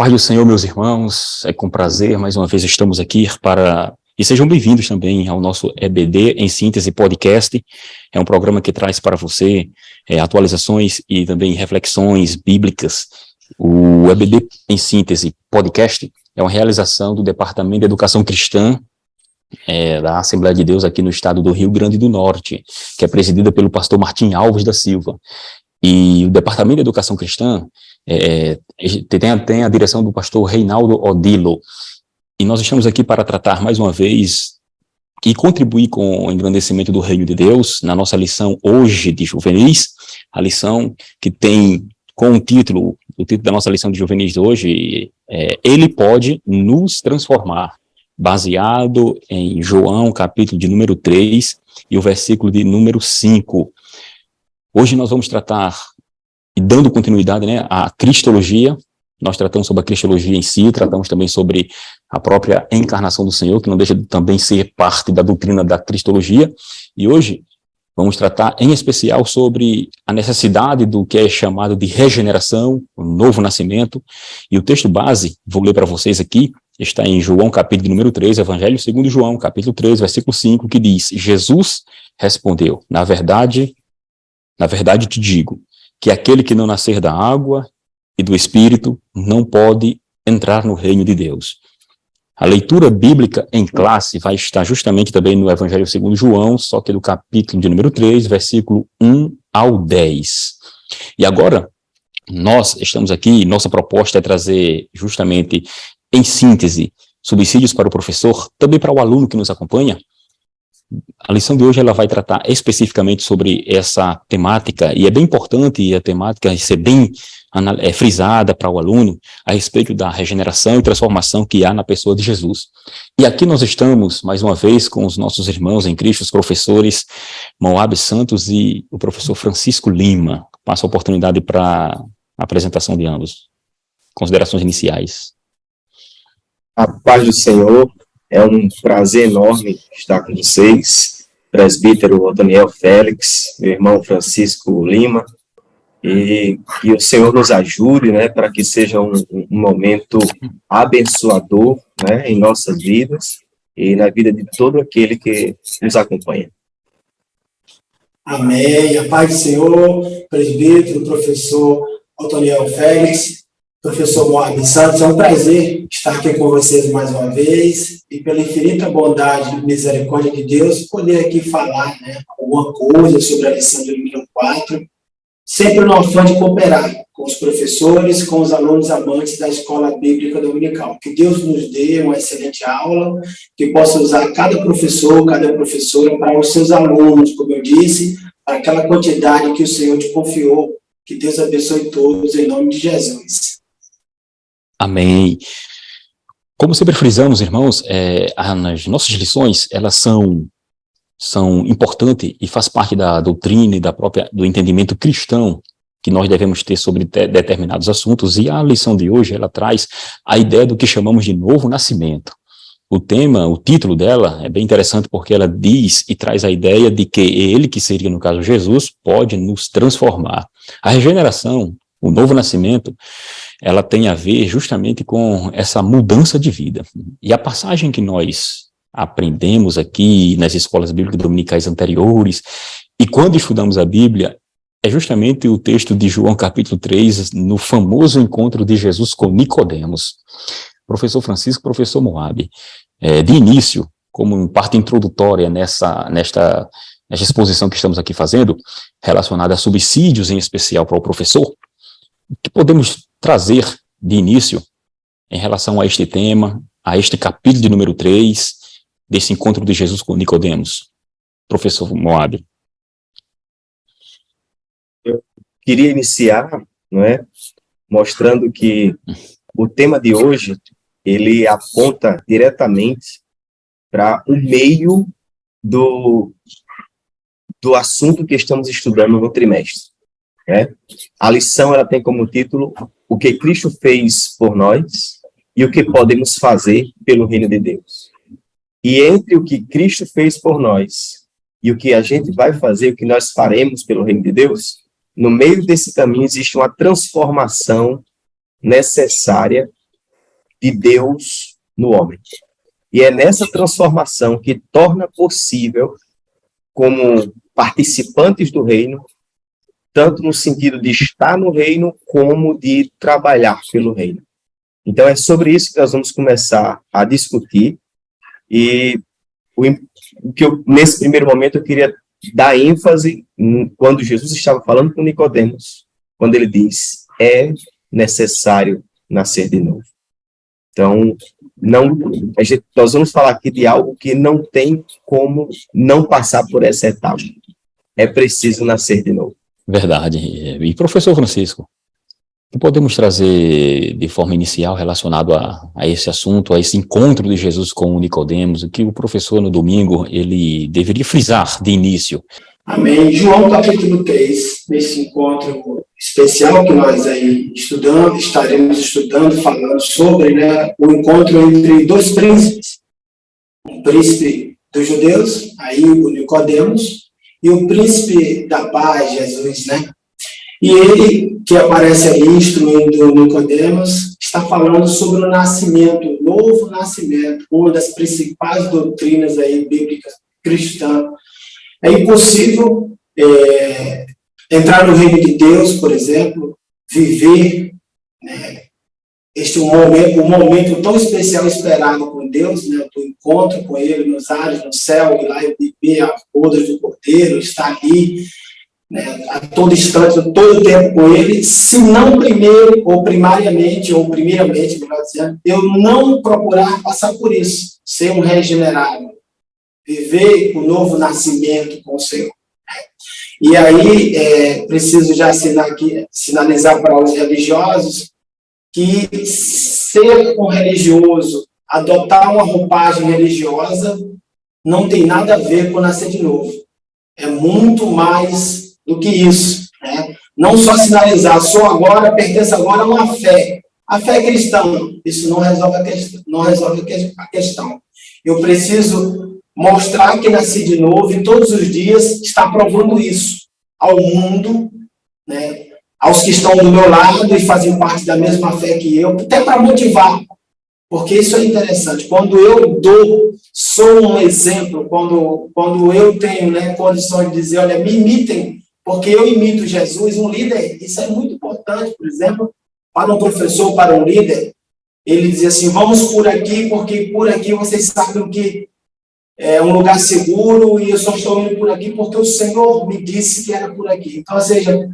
paz do Senhor, meus irmãos, é com prazer, mais uma vez estamos aqui e sejam bem-vindos também ao nosso EBD em Síntese Podcast. É um programa que traz para você atualizações e também reflexões bíblicas. O EBD em Síntese Podcast é uma realização do Departamento de Educação Cristã da Assembleia de Deus aqui no estado do Rio Grande do Norte, que é presidida pelo pastor Martim Alves da Silva. E o Departamento de Educação Cristã tem a direção do pastor Reinaldo Odilo. E nós estamos aqui para tratar mais uma vez e contribuir com o engrandecimento do Reino de Deus na nossa lição hoje de juvenis, a lição que tem com o título da nossa lição de juvenis de hoje, Ele pode nos transformar, baseado em João, capítulo de número 3 e o versículo de número 5. Hoje nós vamos tratar, e dando continuidade, à cristologia. Nós tratamos sobre a cristologia em si, tratamos também sobre a própria encarnação do Senhor, que não deixa de também ser parte da doutrina da cristologia. E hoje vamos tratar em especial sobre a necessidade do que é chamado de regeneração, o novo nascimento. E o texto base, vou ler para vocês aqui, está em João, capítulo de número 3, Evangelho segundo João, capítulo 3, versículo 5, que diz: Jesus respondeu, na verdade te digo, que aquele que não nascer da água e do Espírito não pode entrar no reino de Deus. A leitura bíblica em classe vai estar justamente também no Evangelho segundo João, só que do capítulo de número 3, versículo 1 ao 10. E agora, nós estamos aqui, nossa proposta é trazer justamente, em síntese, subsídios para o professor, também para o aluno que nos acompanha. A lição de hoje ela vai tratar especificamente sobre essa temática, e é bem importante a temática ser bem frisada para o aluno a respeito da regeneração e transformação que há na pessoa de Jesus. E aqui nós estamos, mais uma vez, com os nossos irmãos em Cristo, os professores Moab Santos e o professor Francisco Lima. Passo a oportunidade para a apresentação de ambos. Considerações iniciais. A paz do Senhor. É um prazer enorme estar com vocês, presbítero Otoniel Félix, meu irmão Francisco Lima, e que o Senhor nos ajude, para que seja um momento abençoador, em nossas vidas e na vida de todo aquele que nos acompanha. Amém. A paz do Senhor, presbítero, professor Otoniel Félix, professor Moab Santos, é um prazer estar aqui com vocês mais uma vez e pela infinita bondade e misericórdia de Deus, poder aqui falar alguma coisa sobre a lição de número 4, sempre no afã de cooperar com os professores, com os alunos amantes da Escola Bíblica Dominical. Que Deus nos dê uma excelente aula, que possa usar cada professor, cada professora para os seus alunos, como eu disse, para aquela quantidade que o Senhor te confiou. Que Deus abençoe todos, em nome de Jesus. Amém. Como sempre frisamos, irmãos, as nossas lições, elas são importantes e faz parte da doutrina e do entendimento cristão que nós devemos ter sobre determinados assuntos. E a lição de hoje, ela traz a ideia do que chamamos de novo nascimento. O título dela é bem interessante porque ela diz e traz a ideia de que ele, que seria, no caso, Jesus, pode nos transformar. A regeneração, o novo nascimento, ela tem a ver justamente com essa mudança de vida. E a passagem que nós aprendemos aqui nas escolas bíblicas dominicais anteriores, e quando estudamos a Bíblia, é justamente o texto de João capítulo 3, no famoso encontro de Jesus com Nicodemos. Professor Francisco, professor Moab, de início, como parte introdutória nesta exposição que estamos aqui fazendo, relacionada a subsídios em especial para o professor, o que podemos trazer de início em relação a este tema, a este capítulo de número 3, desse encontro de Jesus com Nicodemos? Professor Moab. Eu queria iniciar, mostrando que o tema de hoje, ele aponta diretamente para o meio do assunto que estamos estudando no trimestre. A lição ela tem como título O que Cristo fez por nós e o que podemos fazer pelo reino de Deus. E entre o que Cristo fez por nós e o que a gente vai fazer, o que nós faremos pelo reino de Deus, no meio desse caminho existe uma transformação necessária de Deus no homem. E é nessa transformação que torna possível, como participantes do reino, tanto no sentido de estar no reino, como de trabalhar pelo reino. Então, é sobre isso que nós vamos começar a discutir. E o que nesse primeiro momento, eu queria dar ênfase quando Jesus estava falando com Nicodemos, quando ele diz, é necessário nascer de novo. Então, nós vamos falar aqui de algo que não tem como não passar por essa etapa. É preciso nascer de novo. Verdade. E professor Francisco, o que podemos trazer de forma inicial relacionado a esse assunto, a esse encontro de Jesus com Nicodemos, o que o professor no domingo ele deveria frisar de início? Amém. João capítulo 3, nesse encontro especial que nós aí estaremos estudando, falando sobre, né, o encontro entre dois príncipes. O príncipe dos judeus, aí o Nicodemos, e o príncipe da paz, Jesus, né? E ele, que aparece ali instruindo Nicodemos, está falando sobre o nascimento, o novo nascimento, uma das principais doutrinas aí bíblicas cristãs. É impossível entrar no reino de Deus, por exemplo, viver, né, um momento tão especial esperado por Deus, né, do encontro com Ele nos ares, no céu, e lá viver a bodas do Cordeiro, estar ali, né, a todo instante, a todo tempo com Ele, se não primeiro, ou primeiramente, melhor dizendo, eu não procurar passar por isso, ser um regenerado, viver o novo nascimento com o Senhor. E aí, preciso já sinalizar para os religiosos que ser um religioso, adotar uma roupagem religiosa, não tem nada a ver com nascer de novo. É muito mais do que isso, né? Não só sinalizar, sou agora, pertenço agora a uma fé. A fé é cristã, isso não resolve a questão. Eu preciso mostrar que nasci de novo e todos os dias está provando isso ao mundo, né, aos que estão do meu lado e fazem parte da mesma fé que eu, até para motivar, porque isso é interessante. Quando eu sou um exemplo, quando eu tenho, né, condições de dizer, olha, me imitem, porque eu imito Jesus, um líder, isso é muito importante, por exemplo, para um professor, para um líder, ele diz assim, vamos por aqui, porque por aqui vocês sabem que é um lugar seguro e eu só estou indo por aqui porque o Senhor me disse que era por aqui. Então, ou seja,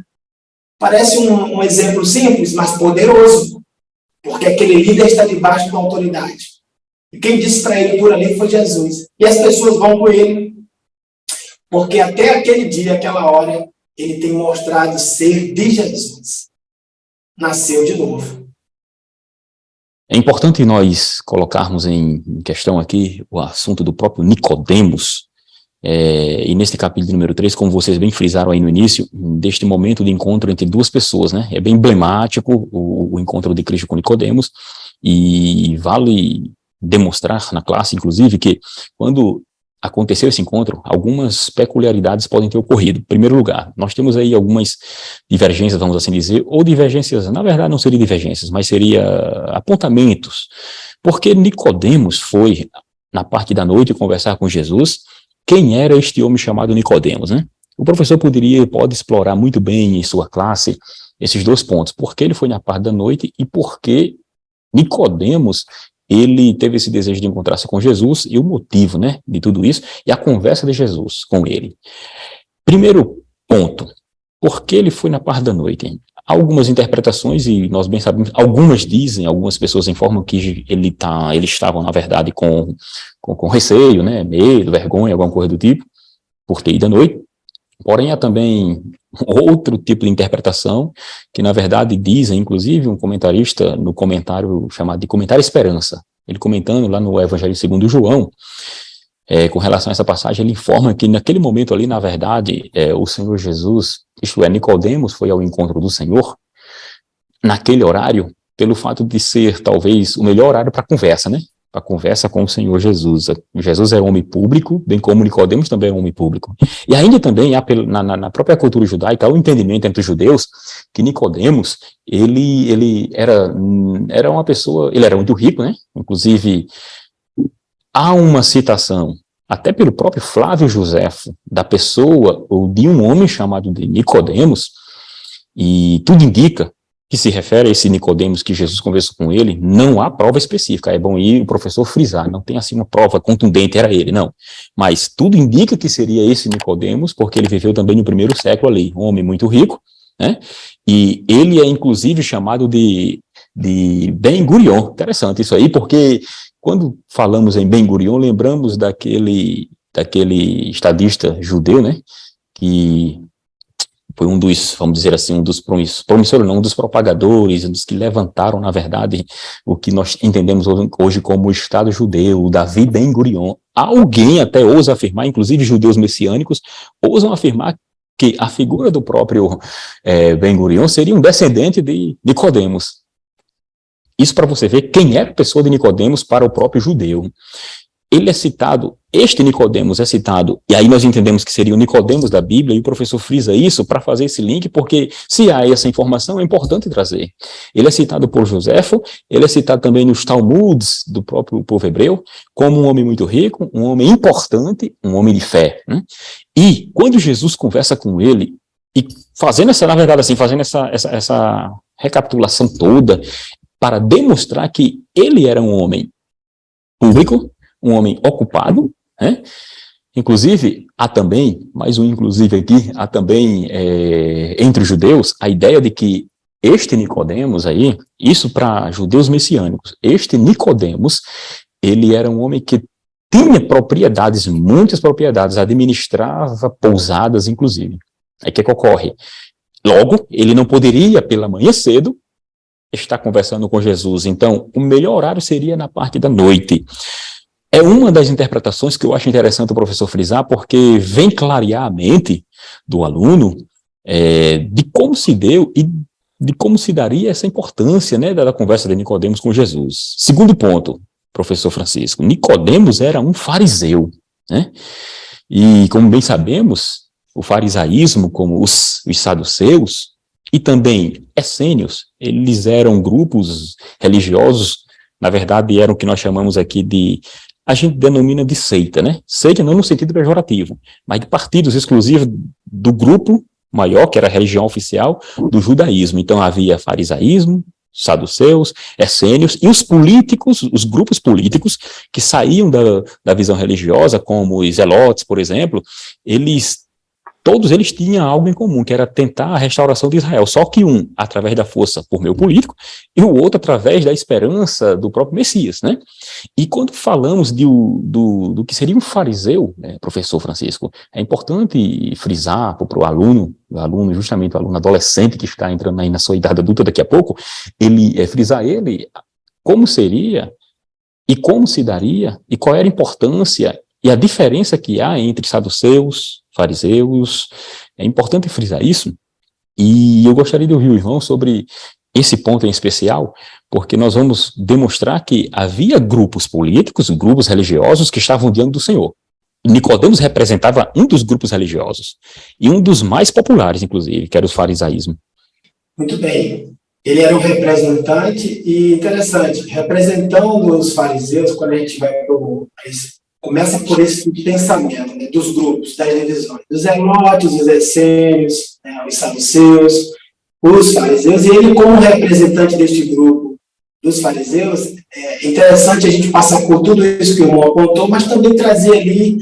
parece um exemplo simples, mas poderoso, porque aquele líder está debaixo da autoridade. E quem disse para ele por ali foi Jesus. E as pessoas vão com ele, porque até aquele dia, aquela hora, ele tem mostrado ser de Jesus. Nasceu de novo. É importante nós colocarmos em questão aqui o assunto do próprio Nicodemos, e neste capítulo número 3, como vocês bem frisaram aí no início, deste momento de encontro entre duas pessoas, né? É bem emblemático o encontro de Cristo com Nicodemos, e vale demonstrar na classe, inclusive, que quando aconteceu esse encontro, algumas peculiaridades podem ter ocorrido. Em primeiro lugar, nós temos aí algumas divergências, vamos assim dizer, ou divergências, na verdade não seria divergências, mas seria apontamentos, porque Nicodemos foi, na parte da noite, conversar com Jesus, quem era este homem chamado Nicodemos, né? O professor pode explorar muito bem em sua classe esses dois pontos, porque ele foi na parte da noite e porque Nicodemos ele teve esse desejo de encontrar-se com Jesus e o motivo, né, de tudo isso, e a conversa de Jesus com ele. Primeiro ponto, por que ele foi na parte da noite? Hein? Há algumas interpretações, e nós bem sabemos, algumas dizem, algumas pessoas informam que eles estavam, na verdade, com receio, né, medo, vergonha, alguma coisa do tipo, por ter ido à noite. Porém, há também outro tipo de interpretação, que na verdade dizem, inclusive um comentarista no comentário chamado de Comentário Esperança, ele comentando lá no Evangelho segundo João, com relação a essa passagem, ele informa que naquele momento ali, na verdade, o Senhor Jesus, isto é, Nicodemos, foi ao encontro do Senhor, naquele horário, pelo fato de ser talvez o melhor horário para conversa, né? para conversa com o Senhor Jesus. Jesus é homem público, bem como Nicodemos também é homem público. E ainda também há na própria cultura judaica, há o entendimento entre os judeus que Nicodemos, ele era uma pessoa, ele era muito rico, né? Inclusive, há uma citação, até pelo próprio Flávio Joséfo, da pessoa ou de um homem chamado de Nicodemos, e tudo indica que se refere a esse Nicodemos que Jesus conversou com ele. Não há prova específica, é bom ir o professor frisar, não tem assim uma prova contundente, era ele, não. Mas tudo indica que seria esse Nicodemos, porque ele viveu também no primeiro século ali, um homem muito rico, né? E ele é inclusive chamado de Ben Gurion. Interessante isso aí, porque quando falamos em Ben Gurion, lembramos daquele estadista judeu, né? Que foi um dos, vamos dizer assim, um dos promissores, não, um dos propagadores, um dos que levantaram, na verdade, o que nós entendemos hoje como o Estado judeu, Davi Ben Gurion. Alguém até ousa afirmar, inclusive judeus messiânicos, ousam afirmar que a figura do próprio Ben Gurion seria um descendente de Nicodemos. Isso para você ver quem é a pessoa de Nicodemos para o próprio judeu. Ele é citado, este Nicodemos é citado, e aí nós entendemos que seria o Nicodemos da Bíblia, e o professor frisa isso para fazer esse link, porque se há essa informação, é importante trazer. Ele é citado por Joséfo, ele é citado também nos Talmuds do próprio povo hebreu, como um homem muito rico, um homem importante, um homem de fé, né? E quando Jesus conversa com ele, e fazendo essa, na verdade, assim, fazendo essa recapitulação toda, para demonstrar que ele era um homem público, um homem ocupado, né? Inclusive, há também, mais um inclusive aqui, há também entre os judeus a ideia de que este Nicodemos aí, isso para judeus messiânicos, este Nicodemos, ele era um homem que tinha propriedades, muitas propriedades, administrava pousadas inclusive. Aí o que ocorre? Logo, ele não poderia pela manhã cedo estar conversando com Jesus, então o melhor horário seria na parte da noite. É uma das interpretações que eu acho interessante o professor frisar, porque vem clarear a mente do aluno de como se deu e de como se daria essa importância, né, da conversa de Nicodemos com Jesus. Segundo ponto, professor Francisco, Nicodemos era um fariseu, né? E como bem sabemos, o farisaísmo, como os saduceus, e também essênios, eles eram grupos religiosos, na verdade eram o que nós chamamos aqui de, a gente denomina de seita, né? Seita não no sentido pejorativo, mas de partidos exclusivos do grupo maior, que era a religião oficial do judaísmo. Então havia farisaísmo, saduceus, essênios, e os políticos, os grupos políticos que saíam da visão religiosa, como os zelotes, por exemplo, todos eles tinham algo em comum, que era tentar a restauração de Israel, só que um através da força por meio político, e o outro através da esperança do próprio Messias, né? E quando falamos do que seria um fariseu, né, professor Francisco, é importante frisar para o aluno, justamente o aluno adolescente que está entrando aí na sua idade adulta daqui a pouco, frisar ele como seria, e como se daria, e qual era a importância e a diferença que há entre saduceus, fariseus. É importante frisar isso, e eu gostaria de ouvir o irmão sobre esse ponto em especial, porque nós vamos demonstrar que havia grupos políticos, grupos religiosos que estavam diante do Senhor. Nicodemos representava um dos grupos religiosos, e um dos mais populares, inclusive, que era o farisaísmo. Muito bem. Ele era um representante, e interessante, representando os fariseus, quando a gente vai começa por esse pensamento, né, dos grupos, das divisões, dos zelotes, os essênios, né, os saduceus, os fariseus, e ele como representante deste grupo dos fariseus, é interessante a gente passar por tudo isso que o irmão apontou, mas também trazer ali,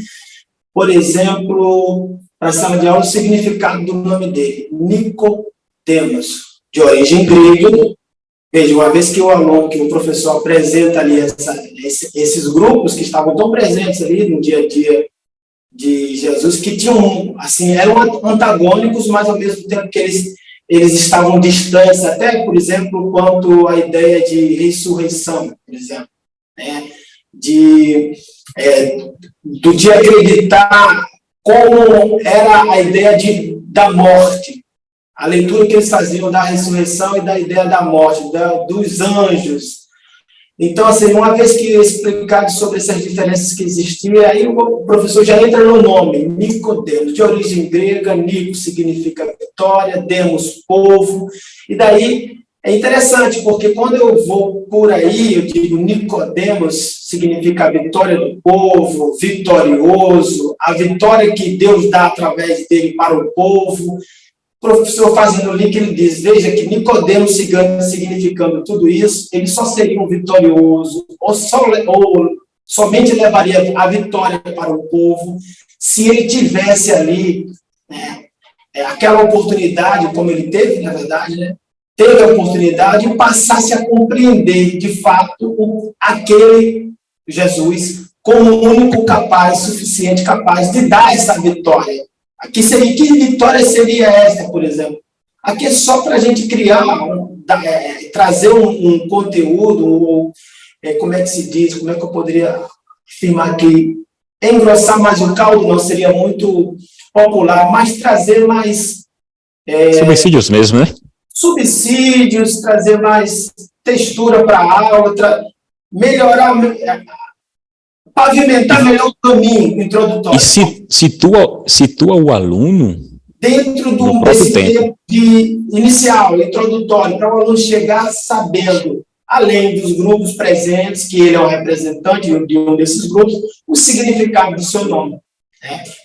por exemplo, para a sala de aula, o significado do nome dele, Nicodemos, de origem grega. Veja, uma vez que o professor apresenta ali esses grupos que estavam tão presentes ali no dia a dia de Jesus, que tinham, assim, eram antagônicos, mas ao mesmo tempo que eles estavam distantes, até, por exemplo, quanto à ideia de ressurreição, por exemplo, né? De acreditar como era a ideia da morte. A leitura que eles faziam da ressurreição e da ideia da morte, dos anjos. Então, assim, uma vez que explicado sobre essas diferenças que existiam, aí o professor já entra no nome, Nicodemos, de origem grega, Nico significa vitória, demos, povo, e daí é interessante, porque quando eu vou por aí, eu digo Nicodemos significa a vitória do povo, vitorioso, a vitória que Deus dá através dele para o povo. O professor fazendo o link, ele diz, veja que Nicodemos significando tudo isso, ele só seria um vitorioso, ou somente levaria a vitória para o povo, se ele tivesse ali, né, aquela oportunidade, como ele teve, na verdade, né, teve a oportunidade e passasse a compreender, de fato, aquele Jesus como o único capaz, suficiente, capaz de dar essa vitória. Aqui seria, que vitória seria esta, por exemplo? Aqui é só para a gente criar, trazer um conteúdo, ou como é que se diz, como é que eu poderia afirmar aqui, engrossar mais o caldo, não seria muito popular, mas trazer mais... subsídios mesmo, né? Subsídios, trazer mais textura para a aula, melhorar, pavimentar melhor o caminho introdutório. E situa o aluno dentro desse tempo inicial, introdutório, para o aluno chegar sabendo, além dos grupos presentes, que ele é o representante de um desses grupos, o significado do seu nome.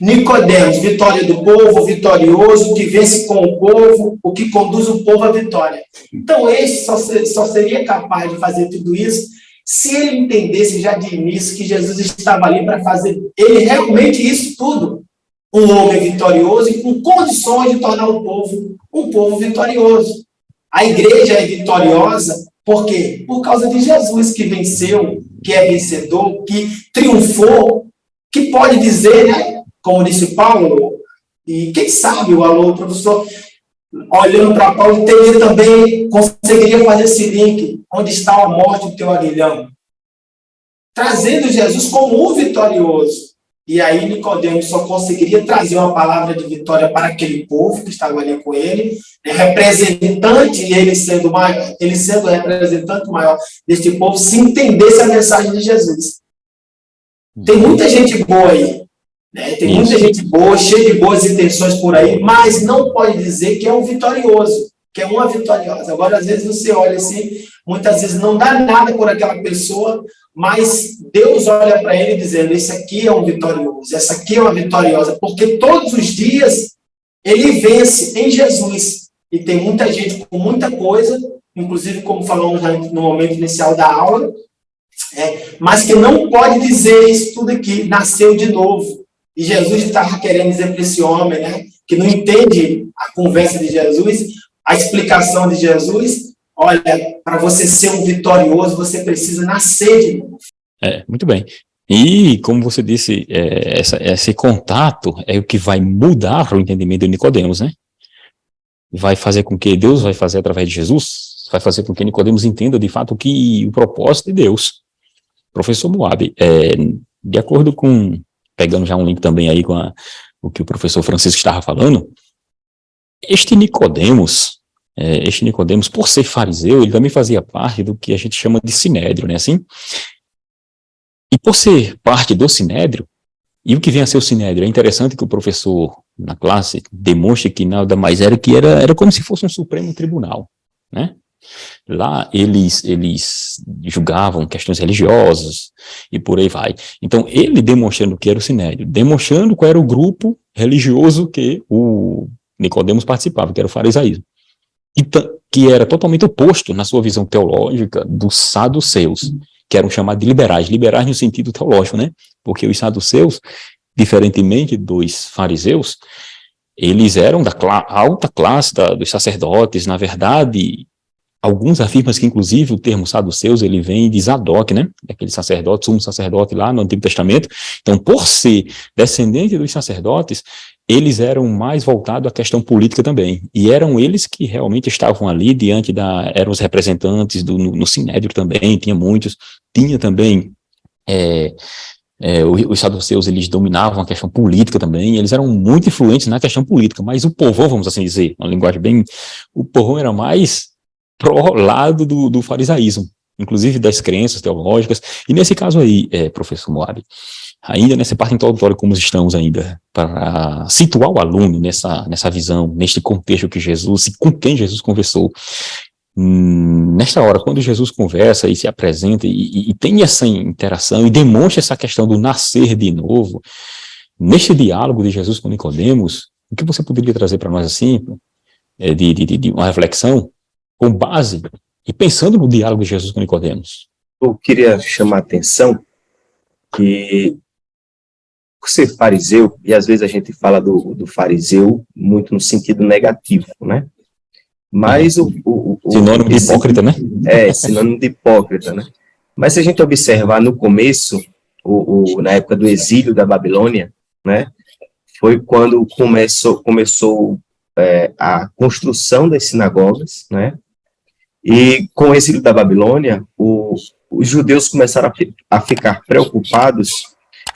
Nicodemos, vitória do povo, vitorioso, que vence com o povo, o que conduz o povo à vitória. Então, esse só seria capaz de fazer tudo isso se ele entendesse já de início que Jesus estava ali para fazer ele realmente isso tudo. Um homem vitorioso e com condições de tornar o povo um povo vitorioso. A igreja é vitoriosa, por quê? Por causa de Jesus, que venceu, que é vencedor, que triunfou, que pode dizer, né, como disse Paulo, e quem sabe o aluno, o professor, olhando para Paulo, também conseguiria fazer esse link, onde está a morte do teu aguilhão, trazendo Jesus como o vitorioso. E aí Nicodemos só conseguiria trazer uma palavra de vitória para aquele povo que estava ali com ele, representante, e ele sendo o representante maior deste povo, se entendesse a mensagem de Jesus. Tem muita gente boa aí, né? Tem muita gente boa, cheia de boas intenções por aí, mas não pode dizer que é um vitorioso, que é uma vitoriosa. Agora, às vezes você olha assim, muitas vezes não dá nada por aquela pessoa, mas Deus olha para ele dizendo, esse aqui é um vitorioso, essa aqui é uma vitoriosa, porque todos os dias ele vence em Jesus. E tem muita gente com muita coisa, inclusive como falamos no momento inicial da aula, mas que não pode dizer isso tudo aqui, nasceu de novo. E Jesus estava querendo dizer para esse homem, né, que não entende a conversa de Jesus, a explicação de Jesus, olha, para você ser um vitorioso, você precisa nascer de novo. Muito bem. E, como você disse, esse contato é o que vai mudar o entendimento de Nicodemos, né? Vai fazer com que Deus vai fazer através de Jesus, vai fazer com que Nicodemos entenda, de fato, o propósito de Deus. Professor Moab, de acordo com, pegando já um link também aí com o que o professor Francisco estava falando, este Nicodemos, por ser fariseu, ele também fazia parte do que a gente chama de sinédrio, né, assim? E por ser parte do sinédrio, e o que vem a ser o sinédrio? É interessante que o professor, na classe, demonstre que nada mais era como se fosse um Supremo Tribunal, né? Lá eles julgavam questões religiosas e por aí vai. Então, ele demonstrando que era o sinédrio, demonstrando qual era o grupo religioso que o Nicodemos participava, que era o farisaísmo, que era totalmente oposto, na sua visão teológica, dos saduceus, que eram chamados de liberais no sentido teológico, né? Porque os saduceus, diferentemente dos fariseus, eles eram da alta classe dos sacerdotes. Na verdade, alguns afirmam que, inclusive, o termo saduceus, ele vem de Zadok, né? Aquele sacerdote, sumo sacerdote lá no Antigo Testamento. Então, por ser descendente dos sacerdotes, eles eram mais voltados à questão política também. E eram eles que realmente estavam ali diante eram os representantes no Sinédrio também, tinha muitos. Tinha também, os saduceus, eles dominavam a questão política também, eles eram muito influentes na questão política, mas o povão, vamos assim dizer, uma linguagem bem, o povão era mais pro lado do farisaísmo. inclusive das crenças teológicas. E nesse caso aí, professor Moab, ainda nessa parte introdutória, como estamos ainda, para situar o aluno nessa visão, neste contexto que Jesus, e com quem Jesus conversou. Nesta hora, quando Jesus conversa e se apresenta e tem essa interação e demonstra essa questão do nascer de novo, neste diálogo de Jesus com Nicodemos, o que você poderia trazer para nós assim, de uma reflexão com base e pensando no diálogo de Jesus com Nicodemos? Eu queria chamar a atenção que, por ser fariseu, e às vezes a gente fala do fariseu muito no sentido negativo, né? Mas sinônimo de hipócrita, né? Sinônimo de hipócrita, né? Mas se a gente observar no começo, na época do exílio da Babilônia, né? Foi quando começou a construção das sinagogas, né? E com o exílio da Babilônia, os judeus começaram a ficar preocupados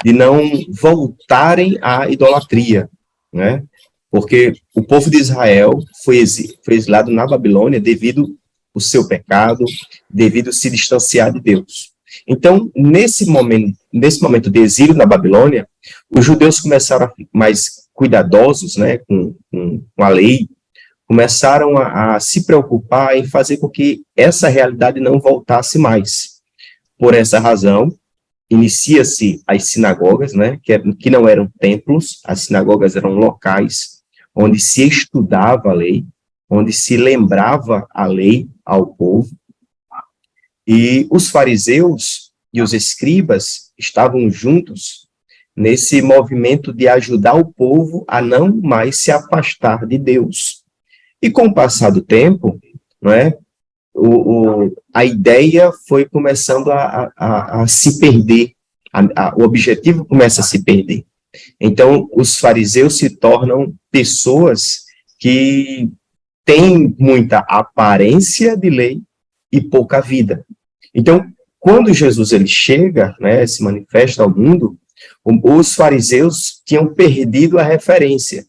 de não voltarem à idolatria, né? Porque o povo de Israel foi exilado na Babilônia devido ao seu pecado, devido a se distanciar de Deus. Então, nesse momento de exílio na Babilônia, os judeus começaram a ficar mais cuidadosos, né, com a lei, começaram a se preocupar em fazer com que essa realidade não voltasse mais. Por essa razão, inicia-se as sinagogas, né, que não eram templos, as sinagogas eram locais onde se estudava a lei, onde se lembrava a lei ao povo. E os fariseus e os escribas estavam juntos nesse movimento de ajudar o povo a não mais se afastar de Deus. E com o passar do tempo, não é, a ideia foi começando a se perder, o objetivo começa a se perder. Então, os fariseus se tornam pessoas que têm muita aparência de lei e pouca vida. Então, quando Jesus ele chega, né, se manifesta ao mundo, os fariseus tinham perdido a referência.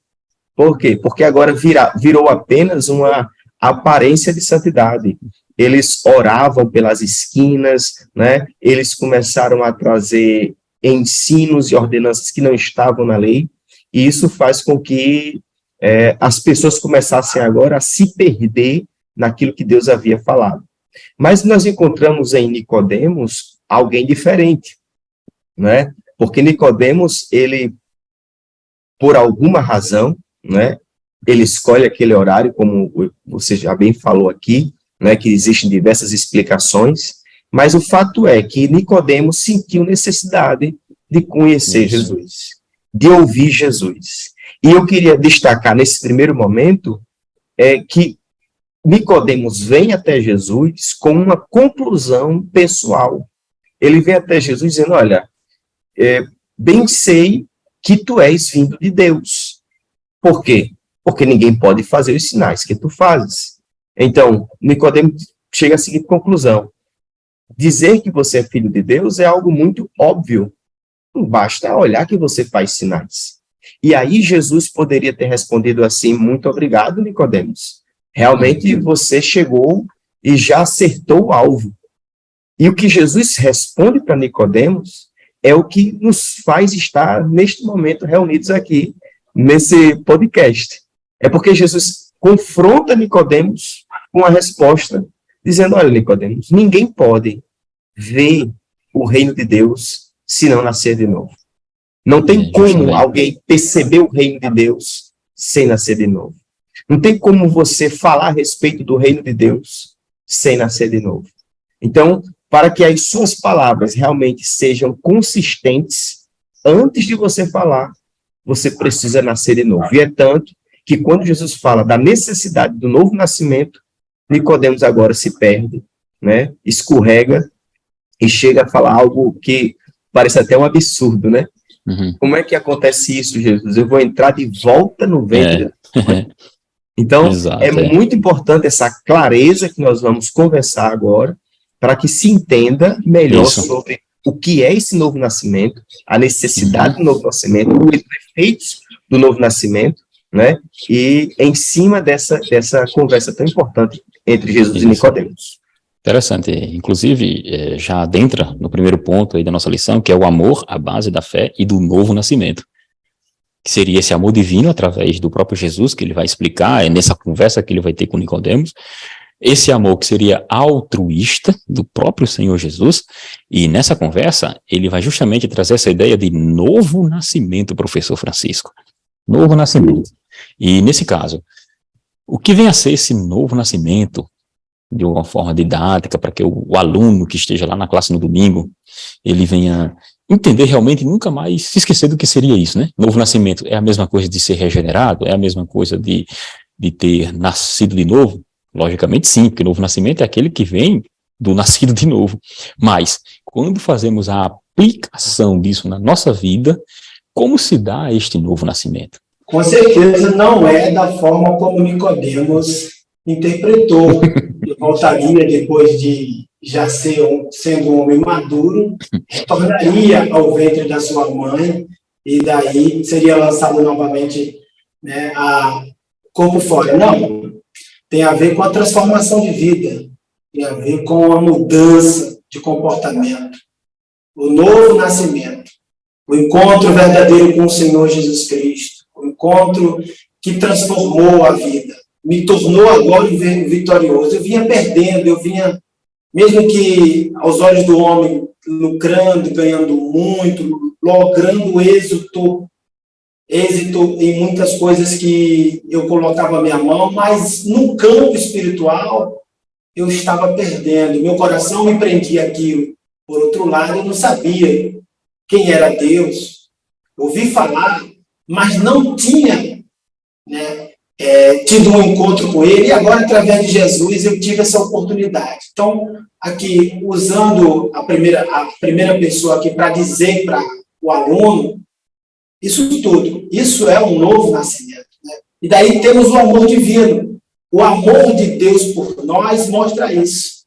Por quê? Porque agora virou apenas uma aparência de santidade. Eles oravam pelas esquinas, né? Eles começaram a trazer ensinos e ordenanças que não estavam na lei, e isso faz com que as pessoas começassem agora a se perder naquilo que Deus havia falado. Mas nós encontramos em Nicodemos alguém diferente, né? Porque Nicodemos, ele, por alguma razão, né, ele escolhe aquele horário, como você já bem falou aqui, né, que existem diversas explicações, mas o fato é que Nicodemos sentiu necessidade de conhecer Jesus, de ouvir Jesus. E eu queria destacar nesse primeiro momento que Nicodemos vem até Jesus com uma conclusão pessoal. Ele vem até Jesus dizendo, olha, bem sei que tu és vindo de Deus. Por quê? Porque ninguém pode fazer os sinais que tu fazes. Então, Nicodemos chega à seguinte conclusão: dizer que você é filho de Deus é algo muito óbvio. Não basta olhar que você faz sinais. E aí Jesus poderia ter respondido assim, muito obrigado, Nicodemos. Realmente você chegou e já acertou o alvo. E o que Jesus responde para Nicodemos é o que nos faz estar, neste momento, reunidos aqui, nesse podcast. É porque Jesus confronta Nicodemos com a resposta, dizendo, olha, Nicodemos, ninguém pode ver o reino de Deus se não nascer de novo. Não tem como alguém perceber o reino de Deus sem nascer de novo. Não tem como você falar a respeito do reino de Deus sem nascer de novo. Então, para que as suas palavras realmente sejam consistentes, antes de você falar, você precisa nascer de novo. E é tanto que quando Jesus fala da necessidade do novo nascimento, Nicodemos agora se perde, né? Escorrega e chega a falar algo que parece até um absurdo, né? Uhum. Como é que acontece isso, Jesus? Eu vou entrar de volta no ventre. Então, exato, muito importante essa clareza que nós vamos conversar agora, para que se entenda melhor sobre o que é esse novo nascimento, a necessidade do novo nascimento, os efeitos do novo nascimento, né? E em cima dessa conversa tão importante entre Jesus e Nicodemos. Interessante. Inclusive, já adentra no primeiro ponto aí da nossa lição, que é o amor à base da fé e do novo nascimento. Que seria esse amor divino através do próprio Jesus, que ele vai explicar, é nessa conversa que ele vai ter com Nicodemos. Esse amor que seria altruísta do próprio Senhor Jesus, e nessa conversa ele vai justamente trazer essa ideia de novo nascimento, professor Francisco. Novo nascimento. E nesse caso, o que vem a ser esse novo nascimento? De uma forma didática, para que o aluno que esteja lá na classe no domingo, ele venha entender realmente e nunca mais se esquecer do que seria isso, né? Novo nascimento é a mesma coisa de ser regenerado? É a mesma coisa de ter nascido de novo? Logicamente sim, porque novo nascimento é aquele que vem do nascido de novo. Mas, quando fazemos a aplicação disso na nossa vida, como se dá este novo nascimento? Com certeza não é da forma como Nicodemos interpretou. Ele voltaria depois de já sendo um homem maduro, retornaria ao ventre da sua mãe e daí seria lançado novamente, né, a corpo fora. Não, tem a ver com a transformação de vida, tem a ver com a mudança de comportamento, o novo nascimento, o encontro verdadeiro com o Senhor Jesus Cristo, o encontro que transformou a vida. Me tornou agora um vitorioso. Eu vinha perdendo, eu vinha, mesmo que aos olhos do homem, lucrando, ganhando muito, logrando êxito em muitas coisas que eu colocava a minha mão, mas no campo espiritual eu estava perdendo. Meu coração me prendia aquilo. Por outro lado, eu não sabia quem era Deus. Ouvi falar, mas não tinha, né, tido um encontro com ele, e agora, através de Jesus, eu tive essa oportunidade. Então, aqui, usando a primeira pessoa aqui para dizer para o aluno, isso tudo, isso é um novo nascimento, né? E daí temos o amor divino. O amor de Deus por nós mostra isso.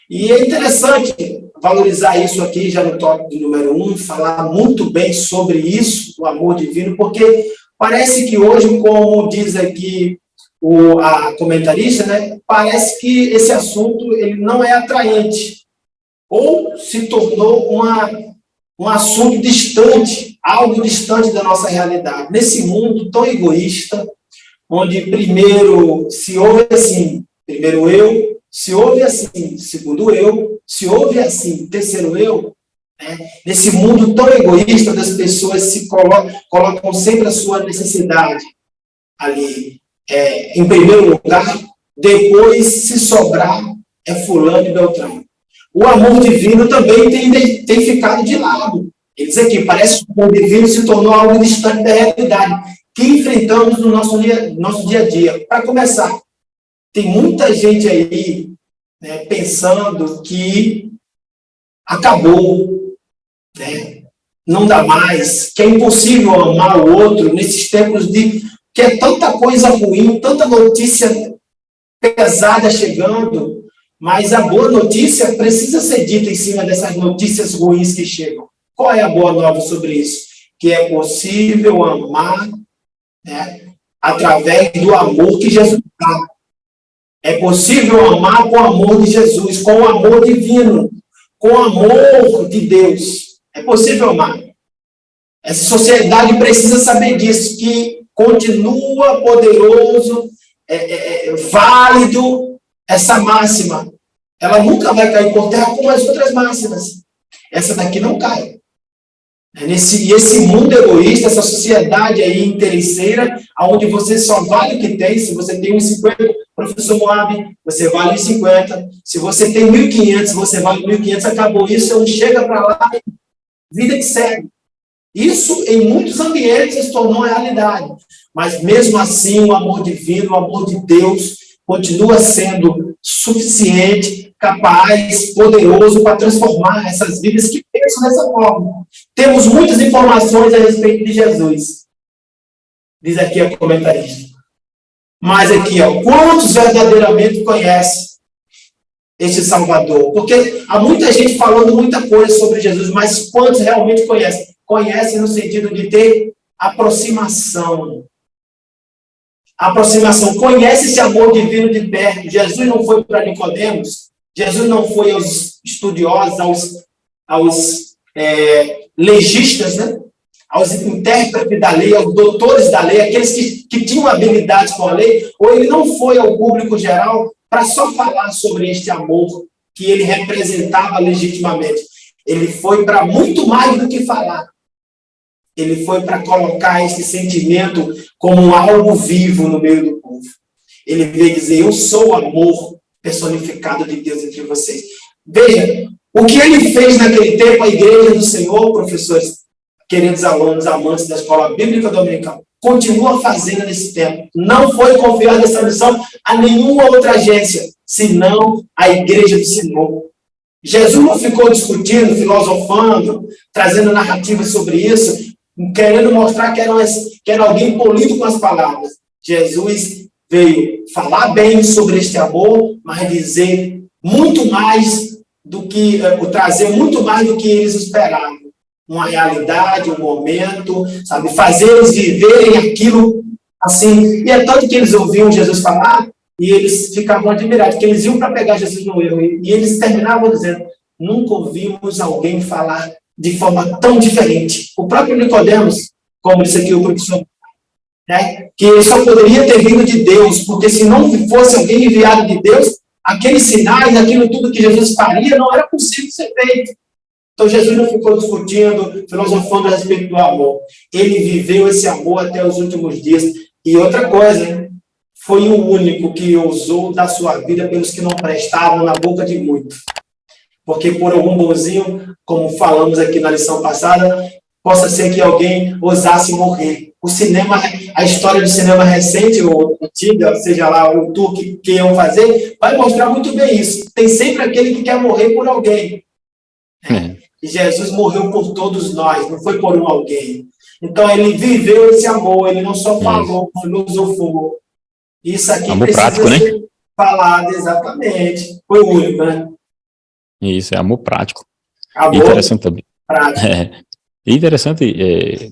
E é interessante valorizar isso aqui, já no tópico número 1, falar muito bem sobre isso, o amor divino, porque parece que hoje, como diz aqui a comentarista, né, parece que esse assunto ele não é atraente, ou se tornou um assunto distante, algo distante da nossa realidade. Nesse mundo tão egoísta, onde primeiro se ouve assim, primeiro eu, se ouve assim, segundo eu, se ouve assim, terceiro eu, nesse mundo tão egoísta, das pessoas se colocam sempre a sua necessidade ali em primeiro lugar, depois, se sobrar, é fulano e beltrano. O amor divino também tem ficado de lado. Ele diz aqui, parece que o amor divino se tornou algo distante da realidade que enfrentamos no nosso dia a dia. Para começar, tem muita gente aí, né, pensando que acabou, né? Não dá mais, que é impossível amar o outro nesses tempos que é tanta coisa ruim, tanta notícia pesada chegando, mas a boa notícia precisa ser dita em cima dessas notícias ruins que chegam. Qual é a boa nova sobre isso? Que é possível amar, né, através do amor que Jesus dá. É possível amar com o amor de Jesus, com o amor divino, com o amor de Deus. É possível amar. Essa sociedade precisa saber disso, que continua poderoso, válido, essa máxima. Ela nunca vai cair por terra como as outras máximas. Essa daqui não cai. Esse mundo egoísta, essa sociedade aí interesseira, onde você só vale o que tem. Se você tem 1,50, professor Moab, você vale 1,50. Se você tem 1.500, você vale 1.500. Acabou isso, não chega para lá, vida que segue. Isso, em muitos ambientes, se tornou realidade. Mas, mesmo assim, o amor divino, o amor de Deus, continua sendo suficiente, capaz, poderoso para transformar essas vidas que pensam dessa forma. Temos muitas informações a respeito de Jesus, diz aqui a comentarista. Mas aqui, quantos verdadeiramente conhecem este Salvador? Porque há muita gente falando muita coisa sobre Jesus, mas quantos realmente conhecem? Conhecem no sentido de ter aproximação. Aproximação. Conhece esse amor divino de perto. Jesus não foi para Nicodemos Jesus não foi aos estudiosos, aos legistas, né? Aos intérpretes da lei, aos doutores da lei, aqueles que tinham habilidades com a lei, ou ele não foi ao público geral para só falar sobre este amor que ele representava legitimamente. Ele foi para muito mais do que falar. Ele foi para colocar esse sentimento como algo vivo no meio do povo. Ele veio dizer, eu sou o amor personificado de Deus entre vocês. Veja, o que ele fez naquele tempo, a igreja do Senhor, professores, queridos alunos, amantes da escola bíblica dominical, continua fazendo nesse tempo. Não foi confiada essa missão a nenhuma outra agência, senão a igreja do Senhor. Jesus não ficou discutindo, filosofando, trazendo narrativas sobre isso, querendo mostrar que era alguém polido com as palavras. Jesus veio falar bem sobre este amor, mas dizer muito mais do que, trazer muito mais do que eles esperavam. Uma realidade, um momento, sabe? Fazer eles viverem aquilo assim. E é tanto que eles ouviam Jesus falar e eles ficavam admirados, que eles iam para pegar Jesus no erro. E eles terminavam dizendo, nunca ouvimos alguém falar de forma tão diferente. O próprio Nicodemos, como disse aqui o professor, né, que só poderia ter vindo de Deus, porque se não fosse alguém enviado de Deus, aqueles sinais, aquilo tudo que Jesus faria, não era possível ser feito. Então, Jesus não ficou discutindo, filosofando a respeito do amor. Ele viveu esse amor até os últimos dias. E outra coisa, hein? Foi o único que ousou dar sua vida pelos que não prestavam na boca de muitos. Porque por algum bonzinho, como falamos aqui na lição passada, possa ser que alguém ousasse morrer. O cinema, a história do cinema recente, ou antiga, seja lá o tour que iam fazer, vai mostrar muito bem isso. Tem sempre aquele que quer morrer por alguém. E Jesus morreu por todos nós, não foi por alguém. Então, ele viveu esse amor, ele não só falou, filosofou. Isso aqui amor precisa prático, ser né? falado, exatamente. Foi o único, né? Isso, é amor prático. Amor interessante também. prático. Interessante,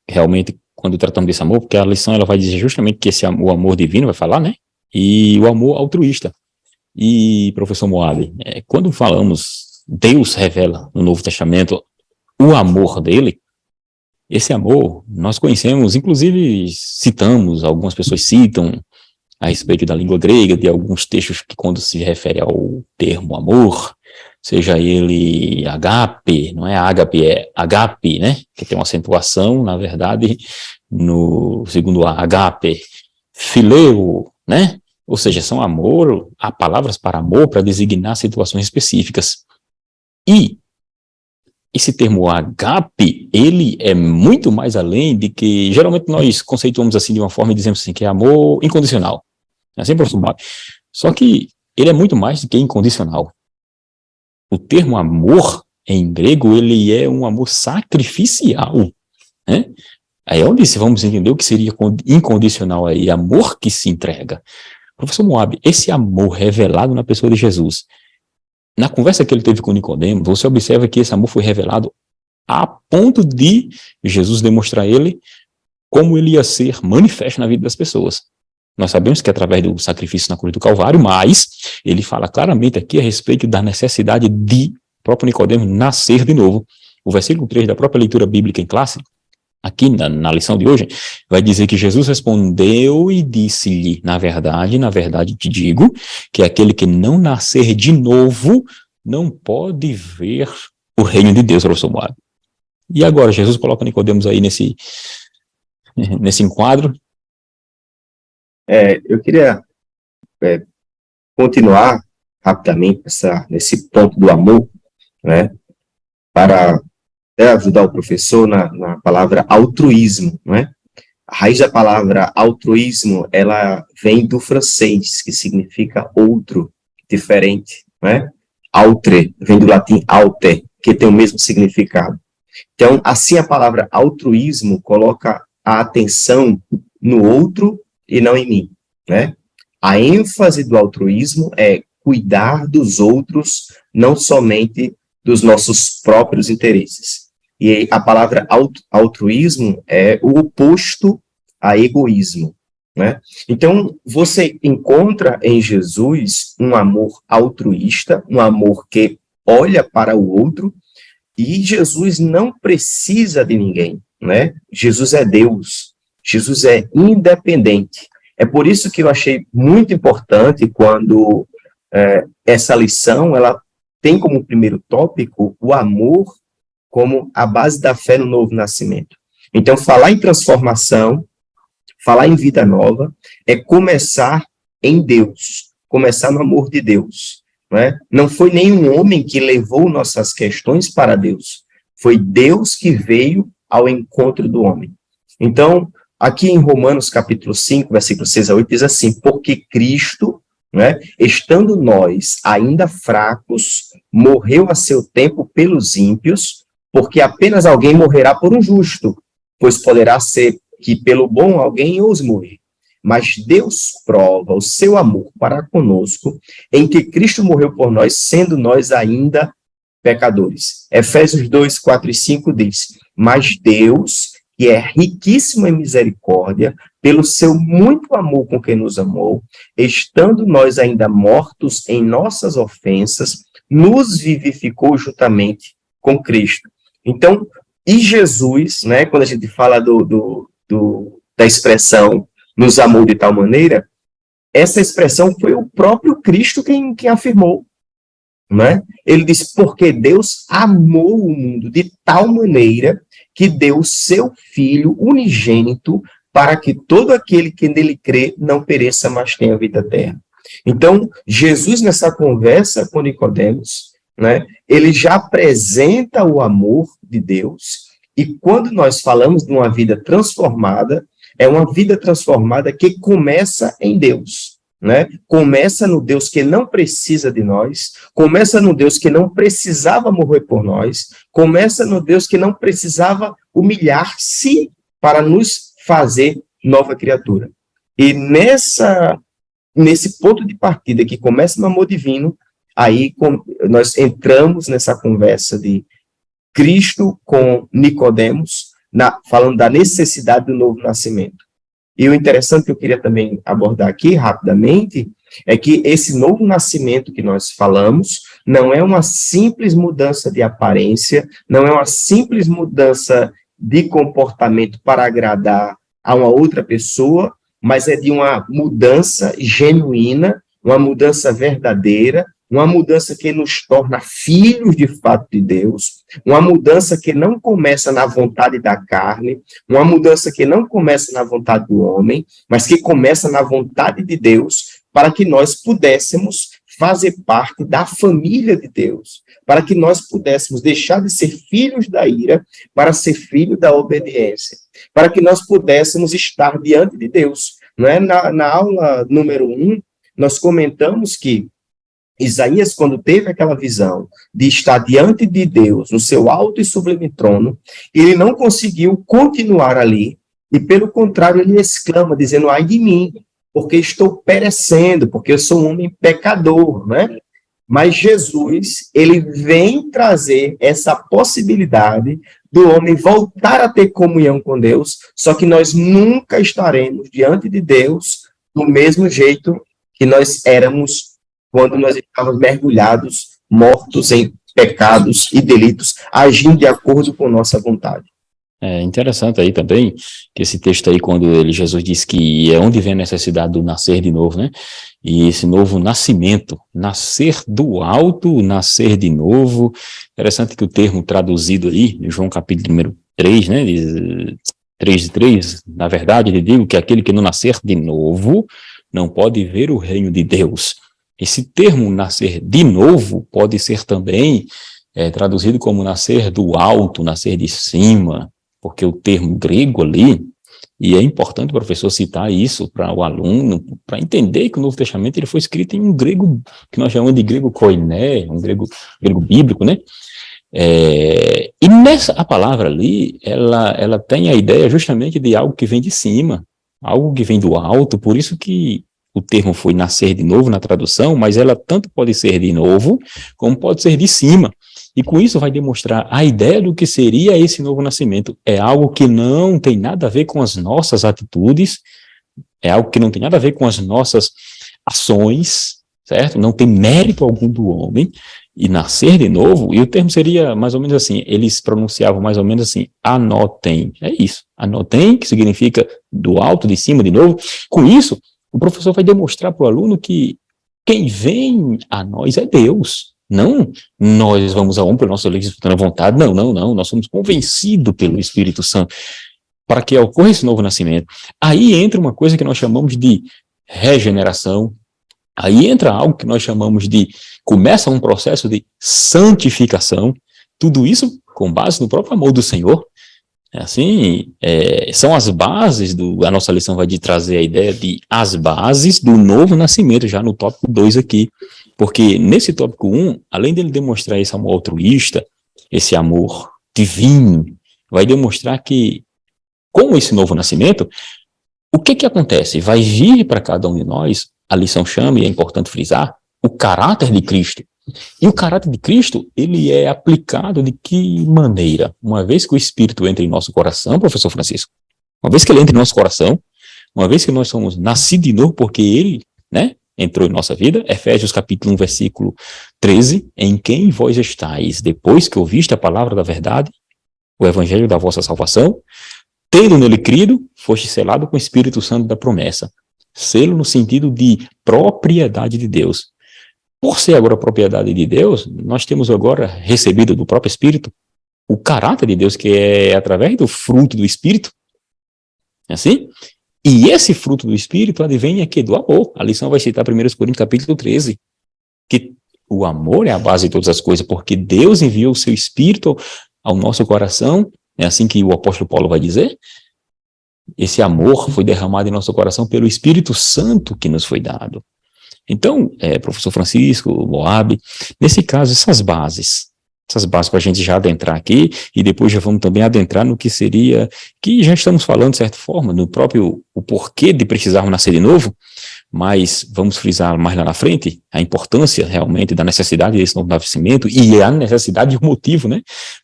realmente, quando tratamos desse amor, porque a lição ela vai dizer justamente que o amor divino, vai falar, né? E o amor altruísta. E, professor Moab, quando falamos Deus revela no Novo Testamento o amor dele, esse amor nós conhecemos, inclusive citamos, algumas pessoas citam a respeito da língua grega, de alguns textos que quando se refere ao termo amor, seja ele agape, não é ágape, é agape, né? Que tem uma acentuação, na verdade, no segundo agape, phileo, né? Ou seja, são amor, há palavras para amor para designar situações específicas. E esse termo agape, ele é muito mais além de que, geralmente nós conceituamos assim de uma forma e dizemos assim, que é amor incondicional. É assim, professor Moab? Só que ele é muito mais do que incondicional. O termo amor, em grego, ele é um amor sacrificial, né? Aí é onde vamos entender o que seria incondicional aí, amor que se entrega. Professor Moab, esse amor revelado na pessoa de Jesus, na conversa que ele teve com Nicodemo, você observa que esse amor foi revelado a ponto de Jesus demonstrar a ele como ele ia ser manifesto na vida das pessoas. Nós sabemos que é através do sacrifício na cruz do Calvário, mas ele fala claramente aqui a respeito da necessidade de o próprio Nicodemo nascer de novo. O versículo 3 da própria leitura bíblica em classe, aqui na lição de hoje, vai dizer que Jesus respondeu e disse-lhe, na verdade te digo, que aquele que não nascer de novo não pode ver o reino de Deus, professor Moab. E agora, Jesus coloca Nicodemos aí nesse enquadro. Eu queria continuar rapidamente nesse ponto do amor, né, para ajudar o professor na palavra altruísmo, não é? A raiz da palavra altruísmo, ela vem do francês, que significa outro, diferente, não é? Altre, vem do latim alter, que tem o mesmo significado. Então, assim a palavra altruísmo coloca a atenção no outro e não em mim, né? A ênfase do altruísmo é cuidar dos outros, não somente dos nossos próprios interesses. E a palavra altruísmo é o oposto a egoísmo. né? Então, você encontra em Jesus um amor altruísta, um amor que olha para o outro, e Jesus não precisa de ninguém, né? Jesus é Deus, Jesus é independente. É por isso que eu achei muito importante quando essa lição, ela tem como primeiro tópico o amor como a base da fé no novo nascimento. Então, falar em transformação, falar em vida nova, é começar em Deus, começar no amor de Deus. Não foi nenhum homem que levou nossas questões para Deus, foi Deus que veio ao encontro do homem. Então, aqui em Romanos capítulo 5, versículo 6 a 8, diz assim: porque Cristo, estando nós ainda fracos, morreu a seu tempo pelos ímpios, porque apenas alguém morrerá por um justo, pois poderá ser que pelo bom alguém ouse morrer. Mas Deus prova o seu amor para conosco, em que Cristo morreu por nós, sendo nós ainda pecadores. Efésios 2, 4 e 5 diz: mas Deus, que é riquíssimo em misericórdia, pelo seu muito amor com quem nos amou, estando nós ainda mortos em nossas ofensas, nos vivificou juntamente com Cristo. Então, e Jesus, quando a gente fala da expressão nos amou de tal maneira, essa expressão foi o próprio Cristo quem afirmou. Ele disse: porque Deus amou o mundo de tal maneira que deu seu Filho unigênito para que todo aquele que nele crê não pereça, mas tenha vida eterna. Então, Jesus, nessa conversa com Nicodemos, ele já apresenta o amor de Deus, e quando nós falamos de uma vida transformada, é uma vida transformada que começa em Deus. Começa no Deus que não precisa de nós, começa no Deus que não precisava morrer por nós, começa no Deus que não precisava humilhar-se para nos fazer nova criatura. E nesse ponto de partida que começa no amor divino, aí nós entramos nessa conversa de Cristo com Nicodemos, falando da necessidade do novo nascimento. E o interessante que eu queria também abordar aqui rapidamente é que esse novo nascimento que nós falamos não é uma simples mudança de aparência, não é uma simples mudança de comportamento para agradar a uma outra pessoa, mas é de uma mudança genuína, uma mudança verdadeira, uma mudança que nos torna filhos de fato de Deus, uma mudança que não começa na vontade da carne, uma mudança que não começa na vontade do homem, mas que começa na vontade de Deus, para que nós pudéssemos fazer parte da família de Deus, para que nós pudéssemos deixar de ser filhos da ira para ser filhos da obediência, para que nós pudéssemos estar diante de Deus. Na aula número 1, nós comentamos que Isaías, quando teve aquela visão de estar diante de Deus, no seu alto e sublime trono, ele não conseguiu continuar ali, e pelo contrário, ele exclama, dizendo: ai de mim, porque estou perecendo, porque eu sou um homem pecador, Mas Jesus, ele vem trazer essa possibilidade do homem voltar a ter comunhão com Deus, só que nós nunca estaremos diante de Deus do mesmo jeito que nós éramos quando nós estávamos mergulhados, mortos em pecados e delitos, agindo de acordo com nossa vontade. É interessante aí também, que esse texto aí, quando Jesus diz que é onde vem a necessidade do nascer de novo, E esse novo nascimento, nascer do alto, nascer de novo. Interessante que o termo traduzido aí, em João capítulo número 3, 3:3, na verdade, ele diz que aquele que não nascer de novo não pode ver o reino de Deus. Esse termo nascer de novo pode ser também traduzido como nascer do alto, nascer de cima, porque o termo grego ali, e é importante o professor citar isso para o aluno, para entender que o Novo Testamento ele foi escrito em um grego, que nós chamamos de grego koiné, um grego bíblico, E a palavra ali, ela tem a ideia justamente de algo que vem de cima, algo que vem do alto, por isso que o termo foi nascer de novo na tradução, mas ela tanto pode ser de novo, como pode ser de cima. E com isso vai demonstrar a ideia do que seria esse novo nascimento. É algo que não tem nada a ver com as nossas atitudes, é algo que não tem nada a ver com as nossas ações, certo? Não tem mérito algum do homem, e nascer de novo, e o termo seria mais ou menos assim, eles pronunciavam mais ou menos assim, anotem, é isso, anotem, que significa do alto, de cima, de novo. Com isso, o professor vai demonstrar para o aluno que quem vem a nós é Deus, não nós vamos a um pela nossa legítima vontade, não, nós somos convencidos pelo Espírito Santo, para que ocorra esse novo nascimento. Aí entra uma coisa que nós chamamos de regeneração, aí entra algo que nós chamamos de, começa um processo de santificação, tudo isso com base no próprio amor do Senhor. Assim, são as bases a nossa lição vai trazer a ideia de as bases do novo nascimento, já no tópico 2 aqui, porque nesse tópico 1, além dele demonstrar esse amor altruísta, esse amor divino, vai demonstrar que, com esse novo nascimento, o que acontece? Vai vir para cada um de nós, a lição chama, e é importante frisar, o caráter de Cristo. E o caráter de Cristo, ele é aplicado de que maneira? Uma vez que o Espírito entra em nosso coração, professor Francisco, uma vez que ele entra em nosso coração, uma vez que nós somos nascidos de novo, porque ele, entrou em nossa vida, Efésios capítulo 1, versículo 13, em quem vós estáis, depois que ouviste a palavra da verdade, o evangelho da vossa salvação, tendo nele crido, foste selado com o Espírito Santo da promessa. Selo no sentido de propriedade de Deus. Por ser agora propriedade de Deus, nós temos agora recebido do próprio Espírito o caráter de Deus, que é através do fruto do Espírito. É assim? E esse fruto do Espírito advém aqui do amor. A lição vai citar 1 Coríntios capítulo 13, que o amor é a base de todas as coisas, porque Deus enviou o seu Espírito ao nosso coração, é assim que o apóstolo Paulo vai dizer. Esse amor foi derramado em nosso coração pelo Espírito Santo que nos foi dado. Então, professor Francisco, Moab, nesse caso, essas bases para a gente já adentrar aqui, e depois já vamos também adentrar no que seria, que já estamos falando de certa forma, no próprio, o porquê de precisarmos nascer de novo, mas vamos frisar mais lá na frente, a importância realmente da necessidade desse novo nascimento, e a necessidade e o motivo,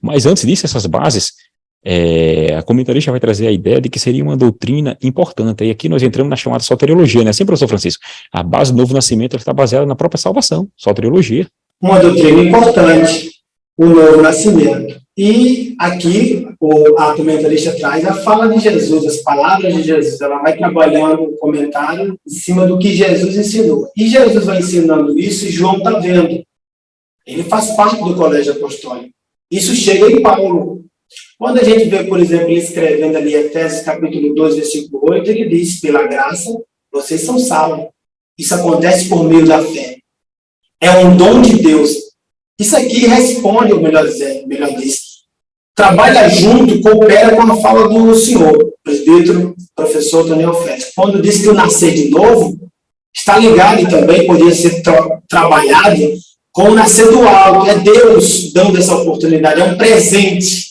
Mas antes disso, essas bases, a comentarista vai trazer a ideia de que seria uma doutrina importante, e aqui nós entramos na chamada soteriologia, assim, professor Francisco? A base do novo nascimento está baseada na própria salvação, soteriologia. Uma doutrina importante, o novo nascimento. E aqui a comentarista traz a fala de Jesus, as palavras de Jesus, ela vai trabalhando o comentário em cima do que Jesus ensinou. E Jesus vai ensinando isso e João está vendo. Ele faz parte do colégio apostólico. Isso chega em Paulo. Quando a gente vê, por exemplo, ele escrevendo ali Efésios capítulo 2, versículo 8, ele diz, pela graça, vocês são salvos. Isso acontece por meio da fé. É um dom de Deus. Isso aqui responde, ou melhor diz, trabalha junto, coopera com a fala do senhor, presbítero, professor Daniel Félix. Quando diz que o nascer de novo, está ligado também, poderia ser trabalhado com o nascer do alto. É Deus dando essa oportunidade, é um presente.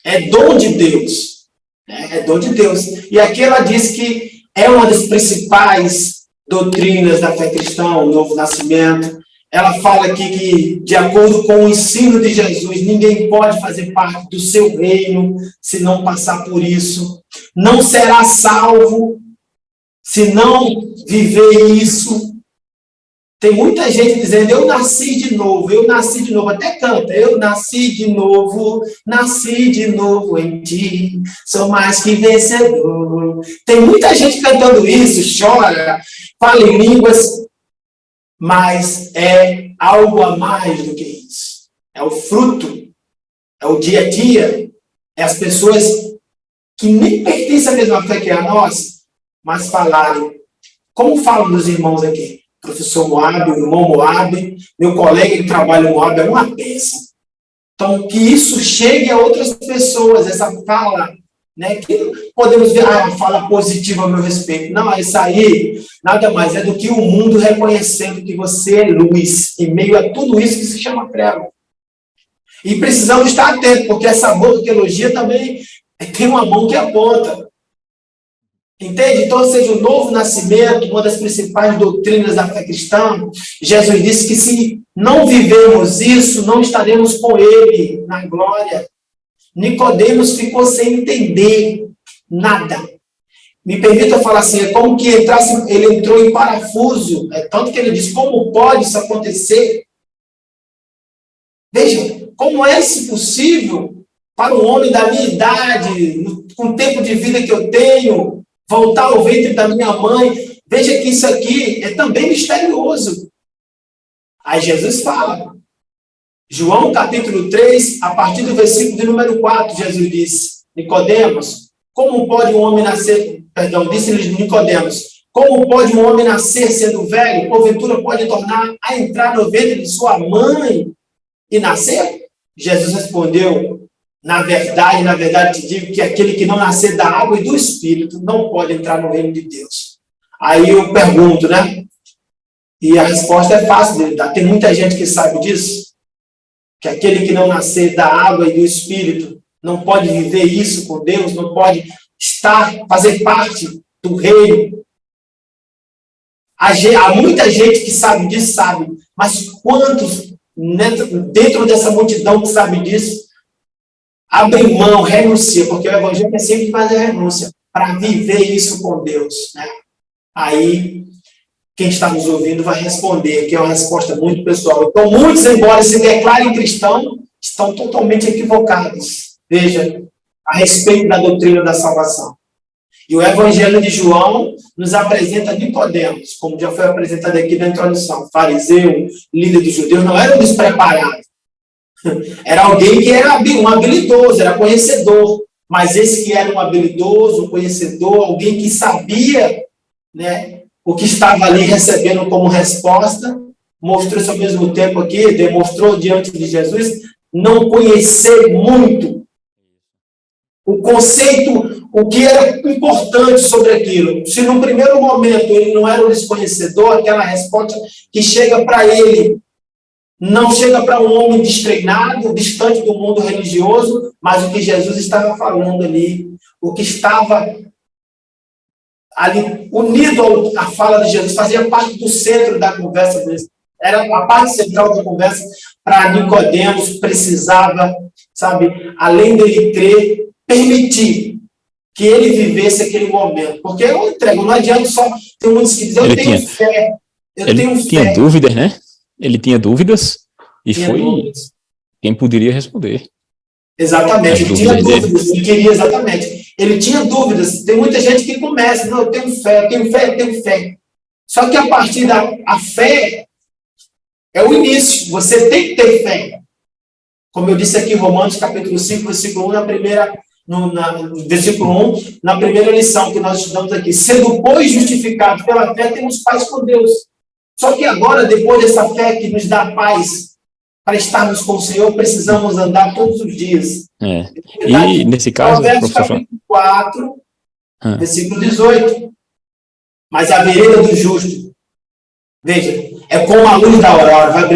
É dom de Deus. É dom de Deus. E aqui ela diz que é uma das principais doutrinas da fé cristã, o novo nascimento. Ela fala aqui que, de acordo com o ensino de Jesus, ninguém pode fazer parte do seu reino se não passar por isso. Não será salvo se não viver isso. Tem muita gente dizendo, eu nasci de novo, até canta, eu nasci de novo em ti, sou mais que vencedor. Tem muita gente cantando isso, chora, fala em línguas, mas é algo a mais do que isso. É o fruto, é o dia a dia, é as pessoas que nem pertencem à mesma fé que a nossa, mas falarem, como falam dos irmãos aqui, professor Moab, o irmão Moab, meu colega que trabalha no Moab, é uma bênção. Então, que isso chegue a outras pessoas, essa fala, que podemos ver, uma fala positiva a meu respeito. Não, isso aí nada mais é do que o mundo reconhecendo que você é luz, em meio a tudo isso que se chama treva. E precisamos estar atentos, porque essa boa teologia também tem uma mão que aponta. Entende? Então, ou seja, o novo nascimento, uma das principais doutrinas da fé cristã, Jesus disse que se não vivemos isso, não estaremos com ele na glória. Nicodemos ficou sem entender nada. me permita falar assim, é como que ele entrou em parafuso, tanto que ele diz, como pode isso acontecer? Veja, como é isso possível para um homem da minha idade, com o tempo de vida que eu tenho, voltar ao ventre da minha mãe? Veja que isso aqui é também misterioso. Aí Jesus fala, João capítulo 3, a partir do versículo de número 4, Jesus disse, Nicodemos, como pode um homem nascer, disse-lhe Nicodemos, como pode um homem nascer sendo velho, porventura pode tornar a entrar no ventre de sua mãe e nascer? Jesus respondeu, na verdade te digo que aquele que não nascer da água e do Espírito não pode entrar no reino de Deus. Aí eu pergunto, né? E a resposta é fácil de dar. Tem muita gente que sabe disso, que aquele que não nascer da água e do Espírito não pode viver isso com Deus, não pode fazer parte do reino. Há muita gente que sabe disso, sabe, mas quantos dentro dessa multidão que sabe disso abrem mão, renuncia, porque o evangelho é sempre fazer renúncia para viver isso com Deus, né? Aí quem está nos ouvindo vai responder, que é uma resposta muito pessoal. Então, muitos, embora se declarem cristãos, estão totalmente equivocados. Veja, a respeito da doutrina da salvação. E o Evangelho de João nos apresenta Nicodemos, como já foi apresentado aqui na introdução. Fariseu, líder dos judeus, não era um despreparado. Era alguém que era um habilidoso, era conhecedor. Mas esse que era um habilidoso, um conhecedor, alguém que sabia, né, o que estava ali recebendo como resposta, mostrou-se ao mesmo tempo aqui, demonstrou diante de Jesus, não conhecer muito o conceito, o que era importante sobre aquilo. Se no primeiro momento ele não era um desconhecedor, aquela resposta que chega para ele, não chega para um homem destreinado, distante do mundo religioso, mas o que Jesus estava falando ali, o que estava ali unido à fala de Jesus, fazia parte do centro da conversa dele. Era a parte central da conversa. Para Nicodemos, precisava, sabe, além dele crer, permitir que ele vivesse aquele momento. Porque eu entrego, não adianta só ter muitos que dizem, eu tenho fé. Ele tinha dúvidas, né? Ele tinha dúvidas e foi quem poderia responder. Exatamente, ele tinha dúvidas, ele queria exatamente. Ele tinha dúvidas. Tem muita gente que começa, não, eu tenho fé, eu tenho fé, eu tenho fé. Só que a partir da fé é o início. Você tem que ter fé. Como eu disse aqui em Romanos, capítulo 5, versículo 1, versículo 1, na primeira lição que nós estudamos aqui. Sendo, pois, justificados pela fé, temos paz com Deus. Só que agora, depois dessa fé que nos dá paz, para estarmos com o Senhor, precisamos andar todos os dias. E nesse caso, Provérbios capítulo 4, versículo 18. Mas a vereda do justo, veja, é como a luz da aurora, vai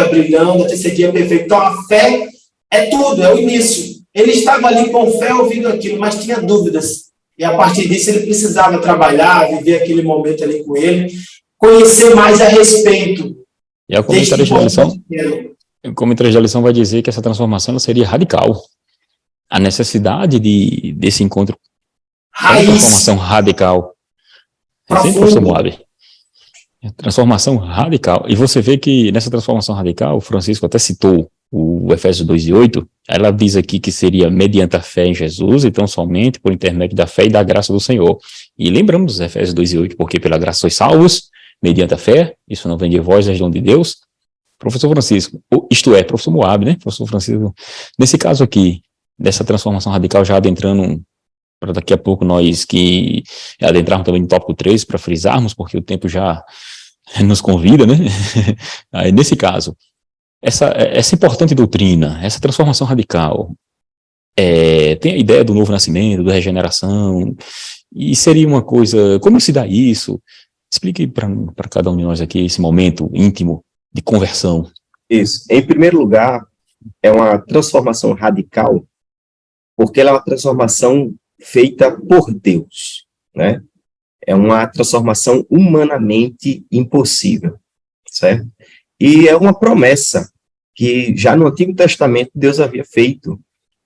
brilhando, até ser dia perfeito. Então a fé é tudo, é o início. Ele estava ali com fé ouvindo aquilo, mas tinha dúvidas. E a partir disso ele precisava trabalhar, viver aquele momento ali com ele, conhecer mais a respeito. E o comentário da lição vai dizer que essa transformação seria radical. A necessidade desse encontro é uma transformação radical. Professor Moab. Transformação radical. E você vê que nessa transformação radical, o Francisco até citou o Efésios 2:8, ela diz aqui que seria mediante a fé em Jesus, então somente por intermédio da fé e da graça do Senhor. E lembramos Efésios 2:8, porque pela graça sois salvos, mediante a fé, isso não vem de vós, é dom de Deus. Professor Francisco, isto é, professor Moab, né? Professor Francisco, nesse caso aqui, dessa transformação radical, já adentrando, para daqui a pouco nós que adentrarmos também no tópico 3, para frisarmos, porque o tempo já nos convida, né? Aí, nesse caso, essa importante doutrina, essa transformação radical, tem a ideia do novo nascimento, da regeneração, e seria uma coisa, como se dá isso? Explique para cada um de nós aqui esse momento íntimo de conversão. Isso. Em primeiro lugar, é uma transformação radical, porque ela é uma transformação feita por Deus, né? É uma transformação humanamente impossível, certo? E é uma promessa que já no Antigo Testamento Deus havia feito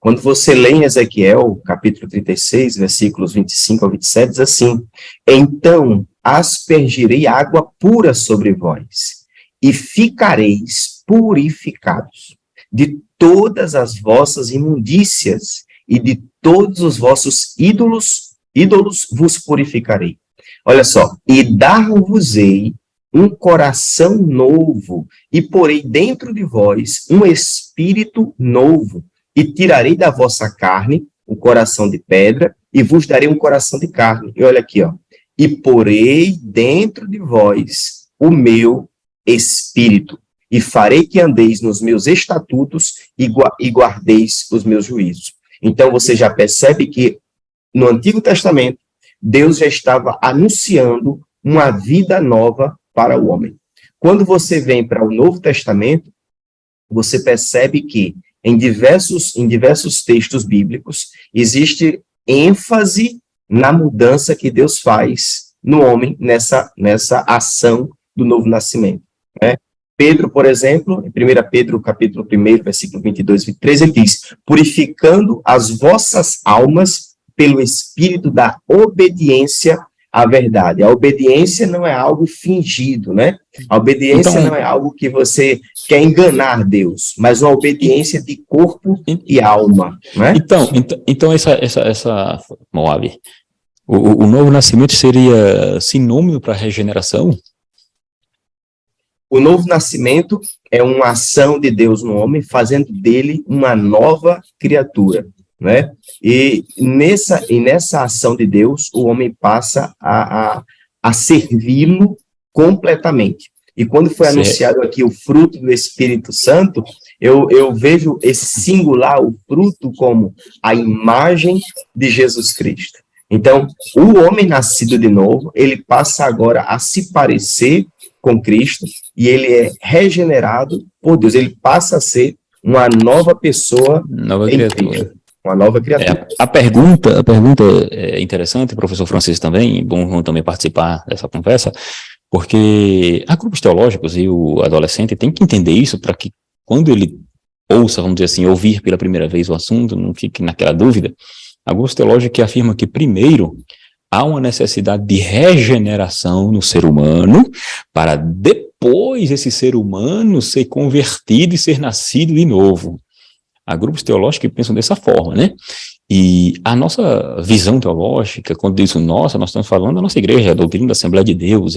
Quando você lê em Ezequiel, capítulo 36, versículos 25 ao 27, diz assim: então aspergirei água pura sobre vós, e ficareis purificados de todas as vossas imundícias, e de todos os vossos ídolos vos purificarei. Olha só, e dar-vos-ei um coração novo, e porei dentro de vós um espírito novo, e tirarei da vossa carne o coração de pedra, e vos darei um coração de carne. E olha aqui, ó. E porei dentro de vós o meu espírito, e farei que andeis nos meus estatutos e guardeis os meus juízos. Então você já percebe que no Antigo Testamento, Deus já estava anunciando uma vida nova para o homem. Quando você vem para o Novo Testamento, você percebe que em diversos textos bíblicos existe ênfase na mudança que Deus faz no homem nessa ação do novo nascimento, né? Pedro, por exemplo, em 1 Pedro, capítulo 1, versículo 22 e 23, ele diz: purificando as vossas almas pelo espírito da obediência à verdade. A obediência não é algo fingido, né? A obediência não é algo que você quer enganar Deus, mas uma obediência de corpo e alma, né? Então Moab, o novo nascimento seria sinônimo para regeneração? O novo nascimento é uma ação de Deus no homem, fazendo dele uma nova criatura, né? E nessa ação de Deus, o homem passa a servi-lo completamente. E quando foi anunciado aqui o fruto do Espírito Santo, eu vejo esse singular, o fruto, como a imagem de Jesus Cristo. Então, o homem nascido de novo, ele passa agora a se parecer com Cristo, e ele é regenerado por Deus, ele passa a ser uma nova pessoa, nova criatura. Uma nova criatura. A pergunta é interessante, professor Francisco também, bom também participar dessa conversa, porque há grupos teológicos e o adolescente tem que entender isso para que quando ele ouça, vamos dizer assim, ouvir pela primeira vez o assunto, não fique naquela dúvida. Há grupos teológicos que afirmam que primeiro há uma necessidade de regeneração no ser humano para depois esse ser humano ser convertido e ser nascido de novo. Há grupos teológicos que pensam dessa forma, né? E a nossa visão teológica, quando diz nós estamos falando da nossa igreja, a doutrina da Assembleia de Deus.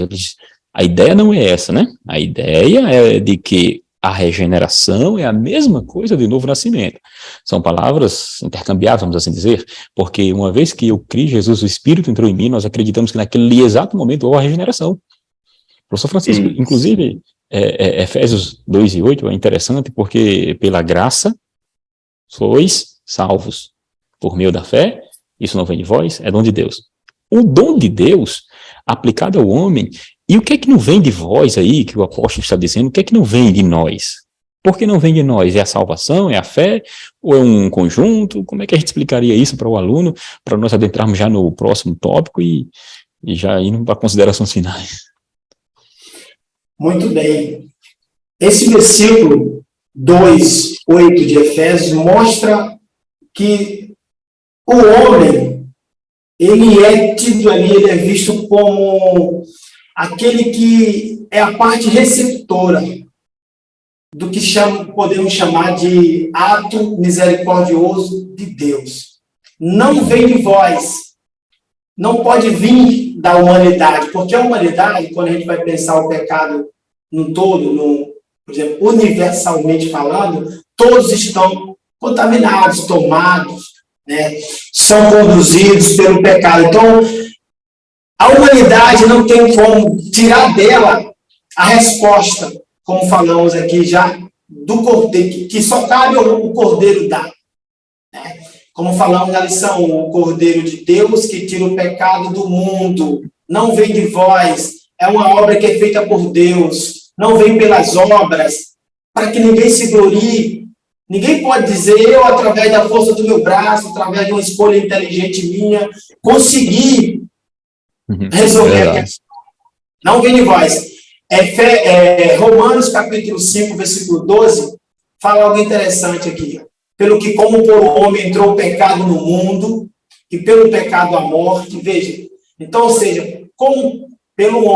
A ideia não é essa, né? A ideia é de que a regeneração é a mesma coisa de novo nascimento. São palavras intercambiáveis, vamos assim dizer, porque uma vez que eu criei Jesus, o Espírito entrou em mim, nós acreditamos que naquele exato momento houve a regeneração. Professor Francisco, inclusive, Efésios 2:8 é interessante porque pela graça sois salvos por meio da fé, isso não vem de vós, é dom de Deus. O dom de Deus aplicado ao homem. E o que é que não vem de vós aí, que o apóstolo está dizendo, o que é que não vem de nós? Por que não vem de nós? É a salvação, é a fé, ou é um conjunto? Como é que a gente explicaria isso para o aluno, para nós adentrarmos já no próximo tópico e já indo para considerações finais? Muito bem. Esse versículo 2:8 de Efésios mostra que o homem, ele é tido ali, ele é visto como aquele que é a parte receptora do que podemos chamar de ato misericordioso de Deus. Não vem de vós, não pode vir da humanidade, porque a humanidade, quando a gente vai pensar o pecado no todo, por exemplo, universalmente falando, todos estão contaminados, tomados, né, são conduzidos pelo pecado. Então, a humanidade não tem como tirar dela a resposta, como falamos aqui já, do cordeiro, que só cabe o cordeiro dar. Né? Como falamos na lição, o cordeiro de Deus que tira o pecado do mundo, não vem de vós, é uma obra que é feita por Deus, não vem pelas obras, para que ninguém se glorie. Ninguém pode dizer, eu, através da força do meu braço, através de uma escolha inteligente minha, consegui resolver a questão. Não vem de vós. Romanos, capítulo 5, versículo 12, fala algo interessante aqui. pelo que como por um homem entrou o pecado no mundo, e pelo pecado a morte, veja. Então, ou seja, como por um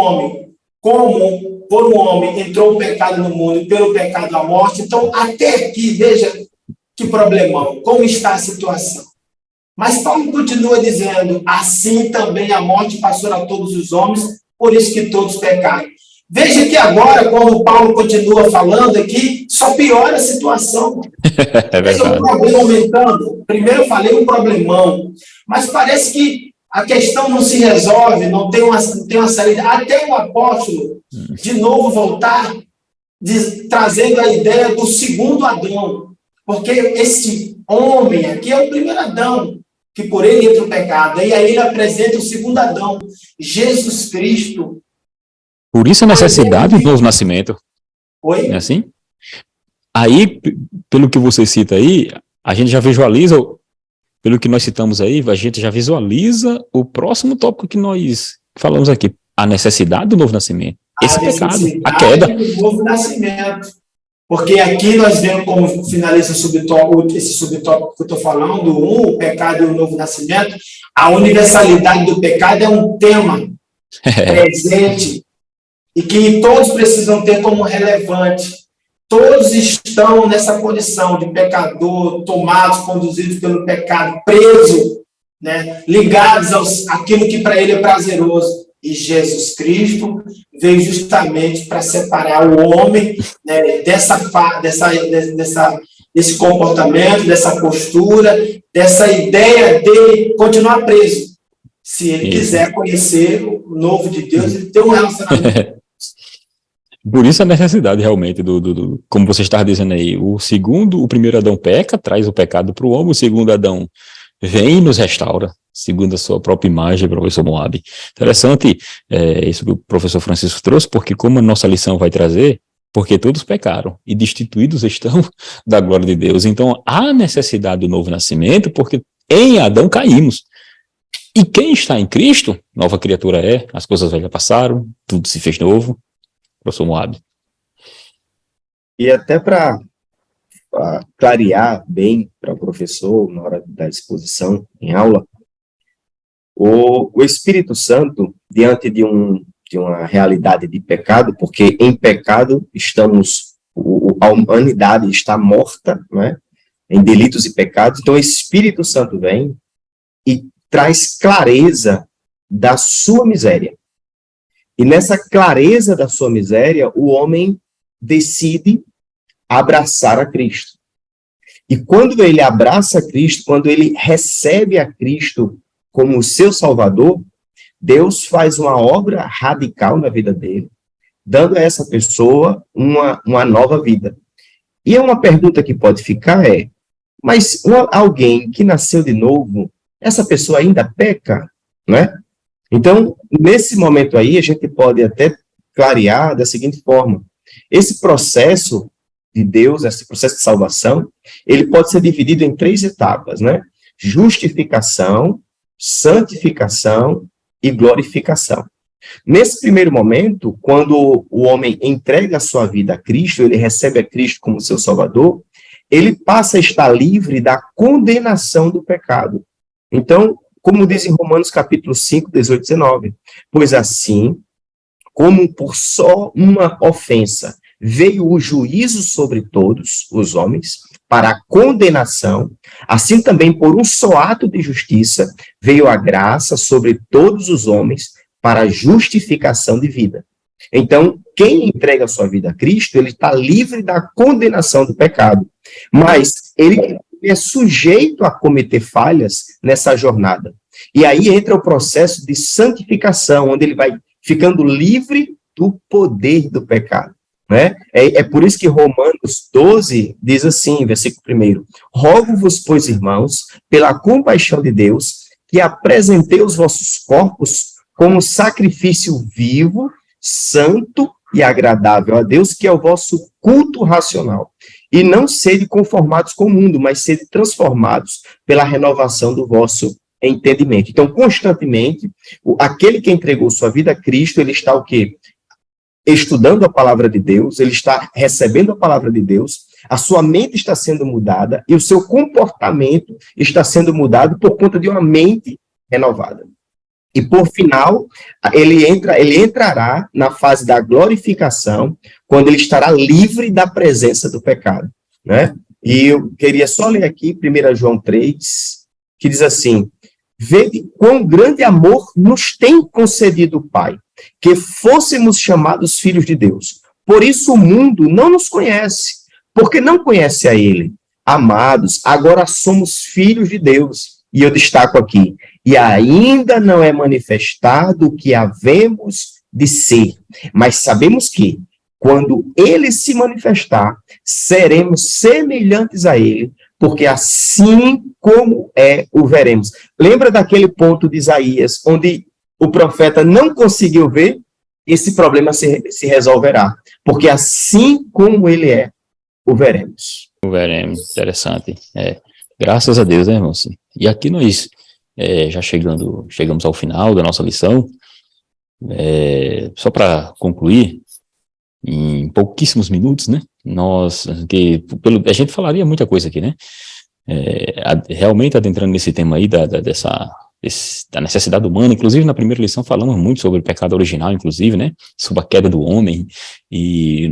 homem entrou o pecado no mundo e pelo pecado a morte, então até aqui, veja que problemão, como está a situação. Mas Paulo continua dizendo, assim também a morte passou a todos os homens, por isso que todos pecaram. Veja que agora, quando Paulo continua falando aqui, só piora a situação. É Veja verdade. o problema aumentando. Primeiro eu falei um problemão, mas parece que a questão não se resolve, não tem uma saída. Até o apóstolo, de novo, voltar, trazendo a ideia do segundo Adão. Porque esse homem aqui é o primeiro Adão, que por ele entra o pecado. E aí ele apresenta o segundo Adão, Jesus Cristo. Por isso a necessidade do novo nascimento. Oi? É assim? Aí, pelo que você cita aí, a gente já visualiza, pelo que nós citamos aí, a gente já visualiza o próximo tópico que nós falamos aqui, a necessidade do novo nascimento. Esse pecado, a queda. Do novo nascimento. Porque aqui nós vemos como finaliza esse subtópico que eu estou falando, o pecado e o novo nascimento. A universalidade do pecado é um tema presente e que todos precisam ter como relevante. Todos estão nessa condição de pecador, tomados, conduzidos pelo pecado, presos, né, ligados àquilo que para ele é prazeroso. E Jesus Cristo veio justamente para separar o homem, né, desse comportamento, dessa postura, dessa ideia de continuar preso. Se ele quiser conhecer o novo de Deus, ele tem um relacionamento. Por isso a necessidade realmente como você estava dizendo aí, o primeiro Adão peca, traz o pecado para o homem, o segundo Adão vem e nos restaura, segundo a sua própria imagem, professor Moab. Interessante isso que o professor Francisco trouxe, porque como a nossa lição vai trazer, porque todos pecaram e destituídos estão da glória de Deus. Então há necessidade do novo nascimento, porque em Adão caímos. E quem está em Cristo, nova criatura é, as coisas velhas passaram, tudo se fez novo. Professor Moab. E até para clarear bem para o professor, na hora da exposição em aula, o Espírito Santo, diante de uma realidade de pecado, porque em pecado a humanidade está morta, né, em delitos e pecados, então o Espírito Santo vem e traz clareza da sua miséria. E nessa clareza da sua miséria, o homem decide abraçar a Cristo. E quando ele abraça a Cristo, quando ele recebe a Cristo como seu Salvador, Deus faz uma obra radical na vida dele, dando a essa pessoa uma nova vida. E uma pergunta que pode ficar mas alguém que nasceu de novo, essa pessoa ainda peca, né? Então, nesse momento aí, a gente pode até clarear da seguinte forma: esse processo de Deus, esse processo de salvação, ele pode ser dividido em 3 etapas, né? Justificação, santificação e glorificação. Nesse primeiro momento, quando o homem entrega a sua vida a Cristo, ele recebe a Cristo como seu Salvador, ele passa a estar livre da condenação do pecado. Então, como diz em Romanos capítulo 5, 18 e 19, pois assim, como por só uma ofensa veio o juízo sobre todos os homens, para a condenação, assim também por um só ato de justiça veio a graça sobre todos os homens para a justificação de vida. Então, quem entrega a sua vida a Cristo, ele está livre da condenação do pecado, mas ele é sujeito a cometer falhas nessa jornada. E aí entra o processo de santificação, onde ele vai ficando livre do poder do pecado. Né? É por isso que Romanos 12 diz assim, versículo 1, rogo-vos, pois, irmãos, pela compaixão de Deus, que apresentei os vossos corpos como sacrifício vivo, santo e agradável a Deus, que é o vosso culto racional. E não sede conformados com o mundo, mas sede transformados pela renovação do vosso entendimento. Então, constantemente, aquele que entregou sua vida a Cristo, ele está o quê? Estudando a palavra de Deus, ele está recebendo a palavra de Deus, A sua mente está sendo mudada e o seu comportamento está sendo mudado por conta de uma mente renovada. E, por final, ele entrará na fase da glorificação, quando ele estará livre da presença do pecado, né? E eu queria só ler aqui 1 João 3, que diz assim: vede quão grande amor nos tem concedido o Pai, que fôssemos chamados filhos de Deus. Por isso o mundo não nos conhece, porque não conhece a Ele. Amados, agora somos filhos de Deus. E eu destaco aqui: e ainda não é manifestado o que havemos de ser, mas sabemos que, quando Ele se manifestar, seremos semelhantes a Ele, porque assim como o veremos. Lembra daquele ponto de Isaías, onde o profeta não conseguiu ver? Esse problema se resolverá, porque assim como Ele o veremos. O veremos, interessante. Graças a Deus, né, irmãos? E aqui nós já chegamos ao final da nossa lição. Só para concluir, em pouquíssimos minutos, né? A gente falaria muita coisa aqui, né? Realmente adentrando nesse tema aí da necessidade humana. Inclusive, na primeira lição falamos muito sobre o pecado original, inclusive, né? Sobre a queda do homem, e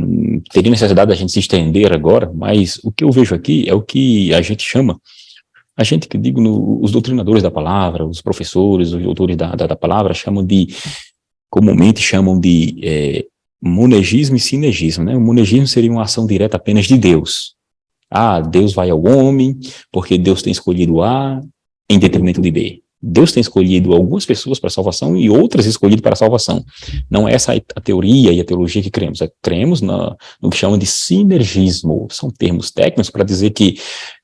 teria necessidade da gente se estender agora, mas o que eu vejo aqui é o que a gente chama, que digo, os doutrinadores da palavra, os professores, os autores da palavra, comumente chamam de monegismo e sinegismo, né? O monegismo seria uma ação direta apenas de Deus. Deus vai ao homem, porque Deus tem escolhido A em detrimento de B. Deus tem escolhido algumas pessoas para a salvação e outras escolhido para a salvação. Não é essa a teoria e a teologia que cremos. Cremos no que chamam de sinergismo. São termos técnicos para dizer que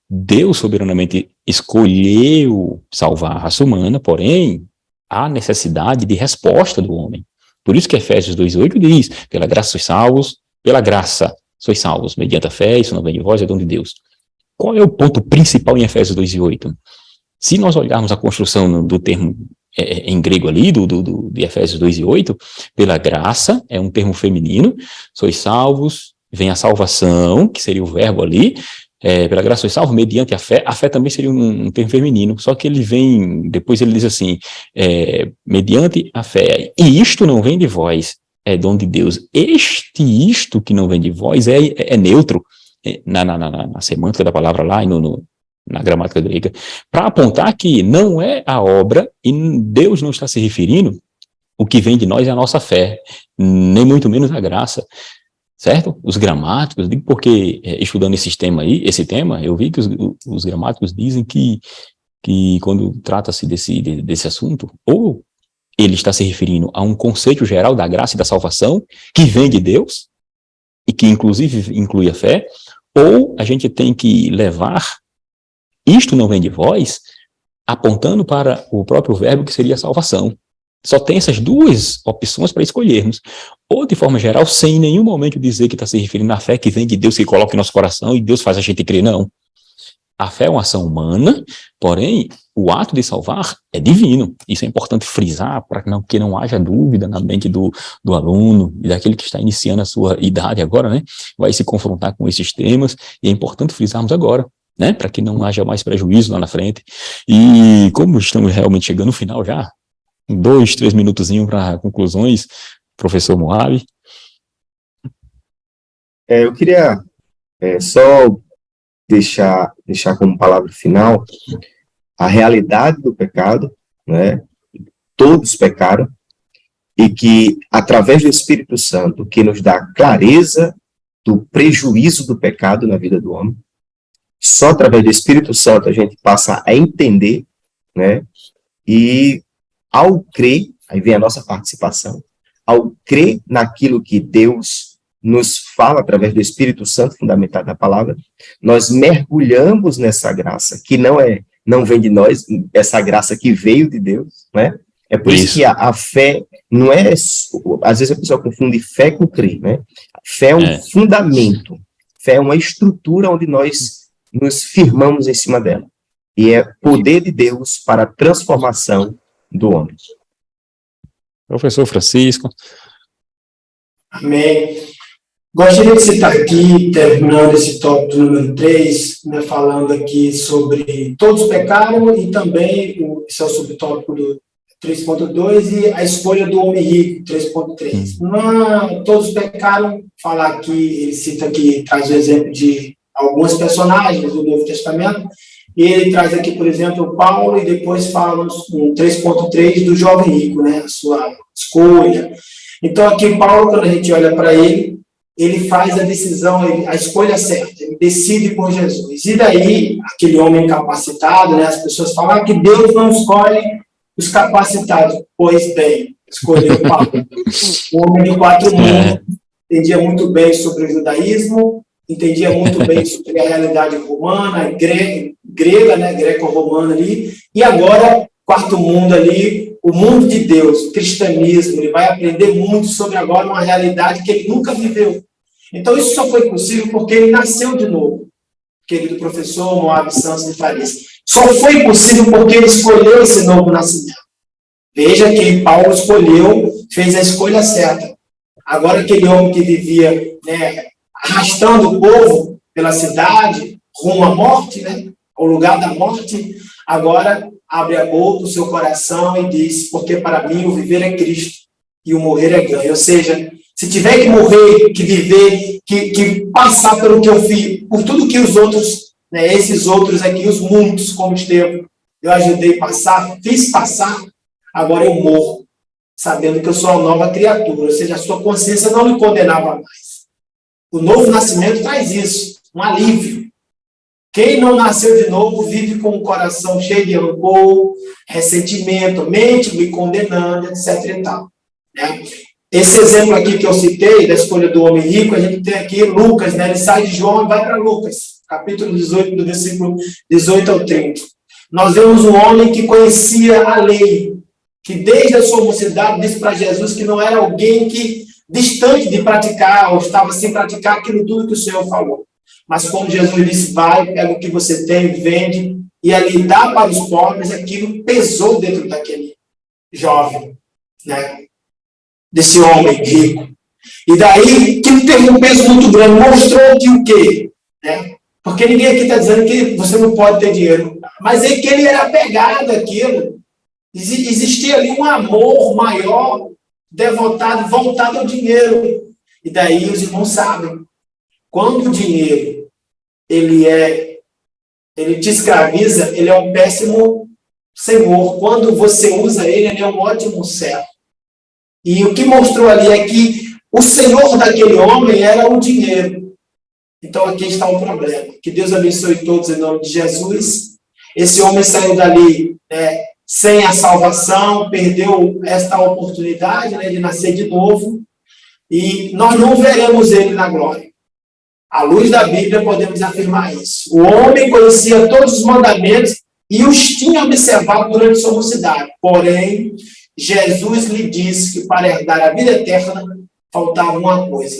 Deus soberanamente escolheu salvar a raça humana, porém, há necessidade de resposta do homem. Por isso que Efésios 2,8 diz: pela graça sois salvos, pela graça sois salvos, mediante a fé, isso não vem de vós, é dom de Deus. Qual é o ponto principal em Efésios 2,8? Se nós olharmos a construção do termo em grego ali, de Efésios 2,8, pela graça, é um termo feminino, sois salvos, vem a salvação, que seria o verbo ali, pela graça sois salvos, mediante a fé também seria um termo feminino, só que depois ele diz assim, mediante a fé, e isto não vem de vós, é dom de Deus. Isto que não vem de vós é neutro, na semântica da palavra lá, e na gramática grega, para apontar que não é a obra, e Deus não está se referindo, o que vem de nós é a nossa fé, nem muito menos a graça, certo? Os gramáticos, digo porque estudando esse tema, eu vi que os gramáticos dizem que quando trata-se desse assunto, ou ele está se referindo a um conceito geral da graça e da salvação, que vem de Deus, e que inclusive inclui a fé, ou a gente tem que levar isto não vem de vós, apontando para o próprio verbo que seria a salvação. Só tem essas duas opções para escolhermos. Ou, de forma geral, sem em nenhum momento dizer que está se referindo à fé que vem de Deus, que coloca em nosso coração e Deus faz a gente crer, não. A fé é uma ação humana, porém, o ato de salvar é divino. Isso é importante frisar para que não haja dúvida na mente do aluno e daquele que está iniciando a sua idade agora, né? Vai se confrontar com esses temas, e é importante frisarmos agora, né, para que não haja mais prejuízo lá na frente. E como estamos realmente chegando no final já, 2, 3 minutozinhos para conclusões, professor Moab. Eu queria só deixar como palavra final a realidade do pecado, né? Todos pecaram, e que, através do Espírito Santo, que nos dá clareza do prejuízo do pecado na vida do homem, só através do Espírito Santo a gente passa a entender, né? E ao crer, aí vem a nossa participação, ao crer naquilo que Deus nos fala através do Espírito Santo fundamentado na palavra, nós mergulhamos nessa graça, que não vem de nós, essa graça que veio de Deus, né? É por isso que a fé não é, às vezes a pessoa confunde fé com crer, né? Fé é um fundamento, fé é uma estrutura onde nós nos firmamos em cima dela. E é poder de Deus para a transformação do homem. Professor Francisco. Amém. Gostaria de citar aqui, terminando esse tópico número 3, né, falando aqui sobre todos pecaram e também, esse é o subtópico do 3.2, e a escolha do homem rico, 3.3. Todos pecaram, falar aqui, ele cita aqui, traz o exemplo de alguns personagens do Novo Testamento, e ele traz aqui, por exemplo, Paulo, e depois fala no 3.3 do jovem rico, né, a sua escolha. Então, aqui, Paulo, quando a gente olha para ele faz a decisão, a escolha certa, ele decide por Jesus. E daí, aquele homem capacitado, né, as pessoas falam que Deus não escolhe os capacitados. Pois bem, escolheu Paulo, um homem de 4 mundos, entendia muito bem sobre o judaísmo, entendia muito bem sobre a realidade romana, grega, né, greco-romana ali, e agora, 4º mundo ali, o mundo de Deus, o cristianismo, ele vai aprender muito sobre agora uma realidade que ele nunca viveu. Então, isso só foi possível porque ele nasceu de novo, querido professor Moab Santos de Farias. Só foi possível porque ele escolheu esse novo nascimento. Veja que Paulo escolheu, fez a escolha certa. Agora, aquele homem que vivia, né, arrastando o povo pela cidade, rumo à morte, né, ao lugar da morte, agora abre a boca, o seu coração e diz, porque para mim o viver é Cristo e o morrer é ganho. Ou seja, se tiver que morrer, que viver, que passar pelo que eu fiz, por tudo que os outros, né, esses outros aqui, os muitos, como Estevão, eu ajudei a passar, fiz passar, agora eu morro, sabendo que eu sou uma nova criatura, ou seja, a sua consciência não me condenava mais. O novo nascimento traz isso, um alívio. Quem não nasceu de novo vive com o coração cheio de rancor, ressentimento, mente me condenando, etc. e tal, né? Esse exemplo aqui que eu citei, da escolha do homem rico, a gente tem aqui Lucas, né? Ele sai de João e vai para Lucas, capítulo 18, do versículo 18 ao 30. Nós vemos um homem que conhecia a lei, que desde a sua mocidade disse para Jesus que não era alguém que, distante de praticar, ou estava sem praticar aquilo tudo que o Senhor falou. Mas quando Jesus disse, vai, pega o que você tem, vende, e ali dá para os pobres, aquilo pesou dentro daquele jovem, né? Desse homem rico. E daí, que teve um peso muito grande, mostrou que o quê? Né? Porque ninguém aqui está dizendo que você não pode ter dinheiro, mas é que ele era apegado àquilo. Existia ali um amor maior, devotado, voltado ao dinheiro. E daí os irmãos sabem, quando o dinheiro ele te escraviza, ele é um péssimo senhor. Quando você usa ele é um ótimo servo. E o que mostrou ali é que o senhor daquele homem era o dinheiro. Então aqui está o problema. Que Deus abençoe todos em nome de Jesus. Esse homem saiu dali, né, sem a salvação, perdeu esta oportunidade, né, de nascer de novo. E nós não veremos ele na glória. À luz da Bíblia podemos afirmar isso. O homem conhecia todos os mandamentos e os tinha observado durante sua mocidade. Porém, Jesus lhe disse que para herdar a vida eterna faltava uma coisa.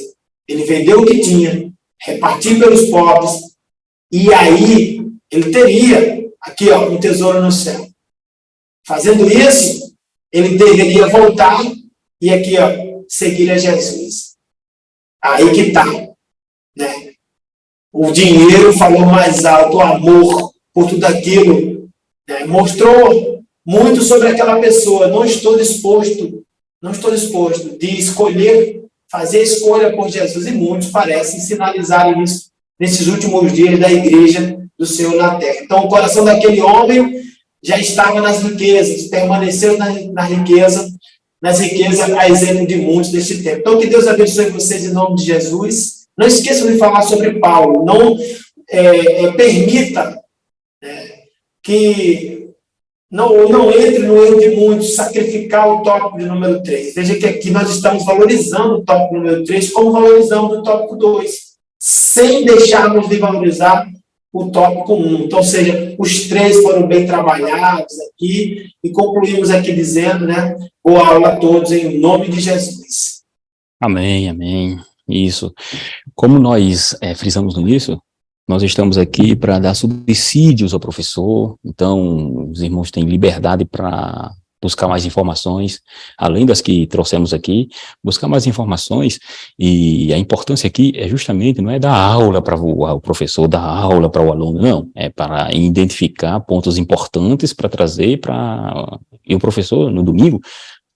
Ele vendeu o que tinha, repartiu pelos pobres, e aí ele teria aqui, ó, um tesouro no céu. Fazendo isso, ele deveria voltar e aqui, ó, seguir a Jesus. Aí que está, né? O dinheiro falou mais alto, o amor por tudo aquilo, né? Mostrou muito sobre aquela pessoa. Não estou disposto de escolher, fazer escolha por Jesus, e muitos parecem sinalizar isso nesses últimos dias da igreja do Senhor na terra. Então, o coração daquele homem já estava nas riquezas, permaneceu nas riquezas, a exemplo de muitos deste tempo. Então, que Deus abençoe vocês em nome de Jesus. Não esqueçam de falar sobre Paulo. Não permita que não entre no erro de muitos, sacrificar o tópico de número 3. Veja que aqui nós estamos valorizando o tópico número 3 como valorizamos o tópico 2, sem deixarmos de valorizar o tópico 1. Então, ou seja, os 3 foram bem trabalhados aqui, e concluímos aqui dizendo, né, boa aula a todos em nome de Jesus. Amém, amém. Isso. Como nós frisamos no início, nós estamos aqui para dar subsídios ao professor, então os irmãos têm liberdade para buscar mais informações, além das que trouxemos aqui, buscar mais informações, e a importância aqui é justamente, não é dar aula para o professor, dar aula para o aluno, não, é para identificar pontos importantes para trazer e o professor, no domingo,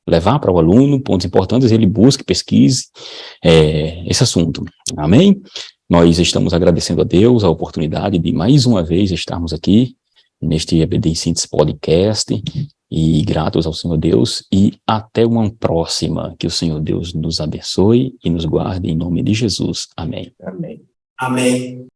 levar para o aluno pontos importantes, ele busque, pesquise esse assunto, amém? Nós estamos agradecendo a Deus a oportunidade de mais uma vez estarmos aqui, neste EBD em Síntese Podcast, e gratos ao Senhor Deus, e até uma próxima, que o Senhor Deus nos abençoe e nos guarde em nome de Jesus, amém. Amém. Amém.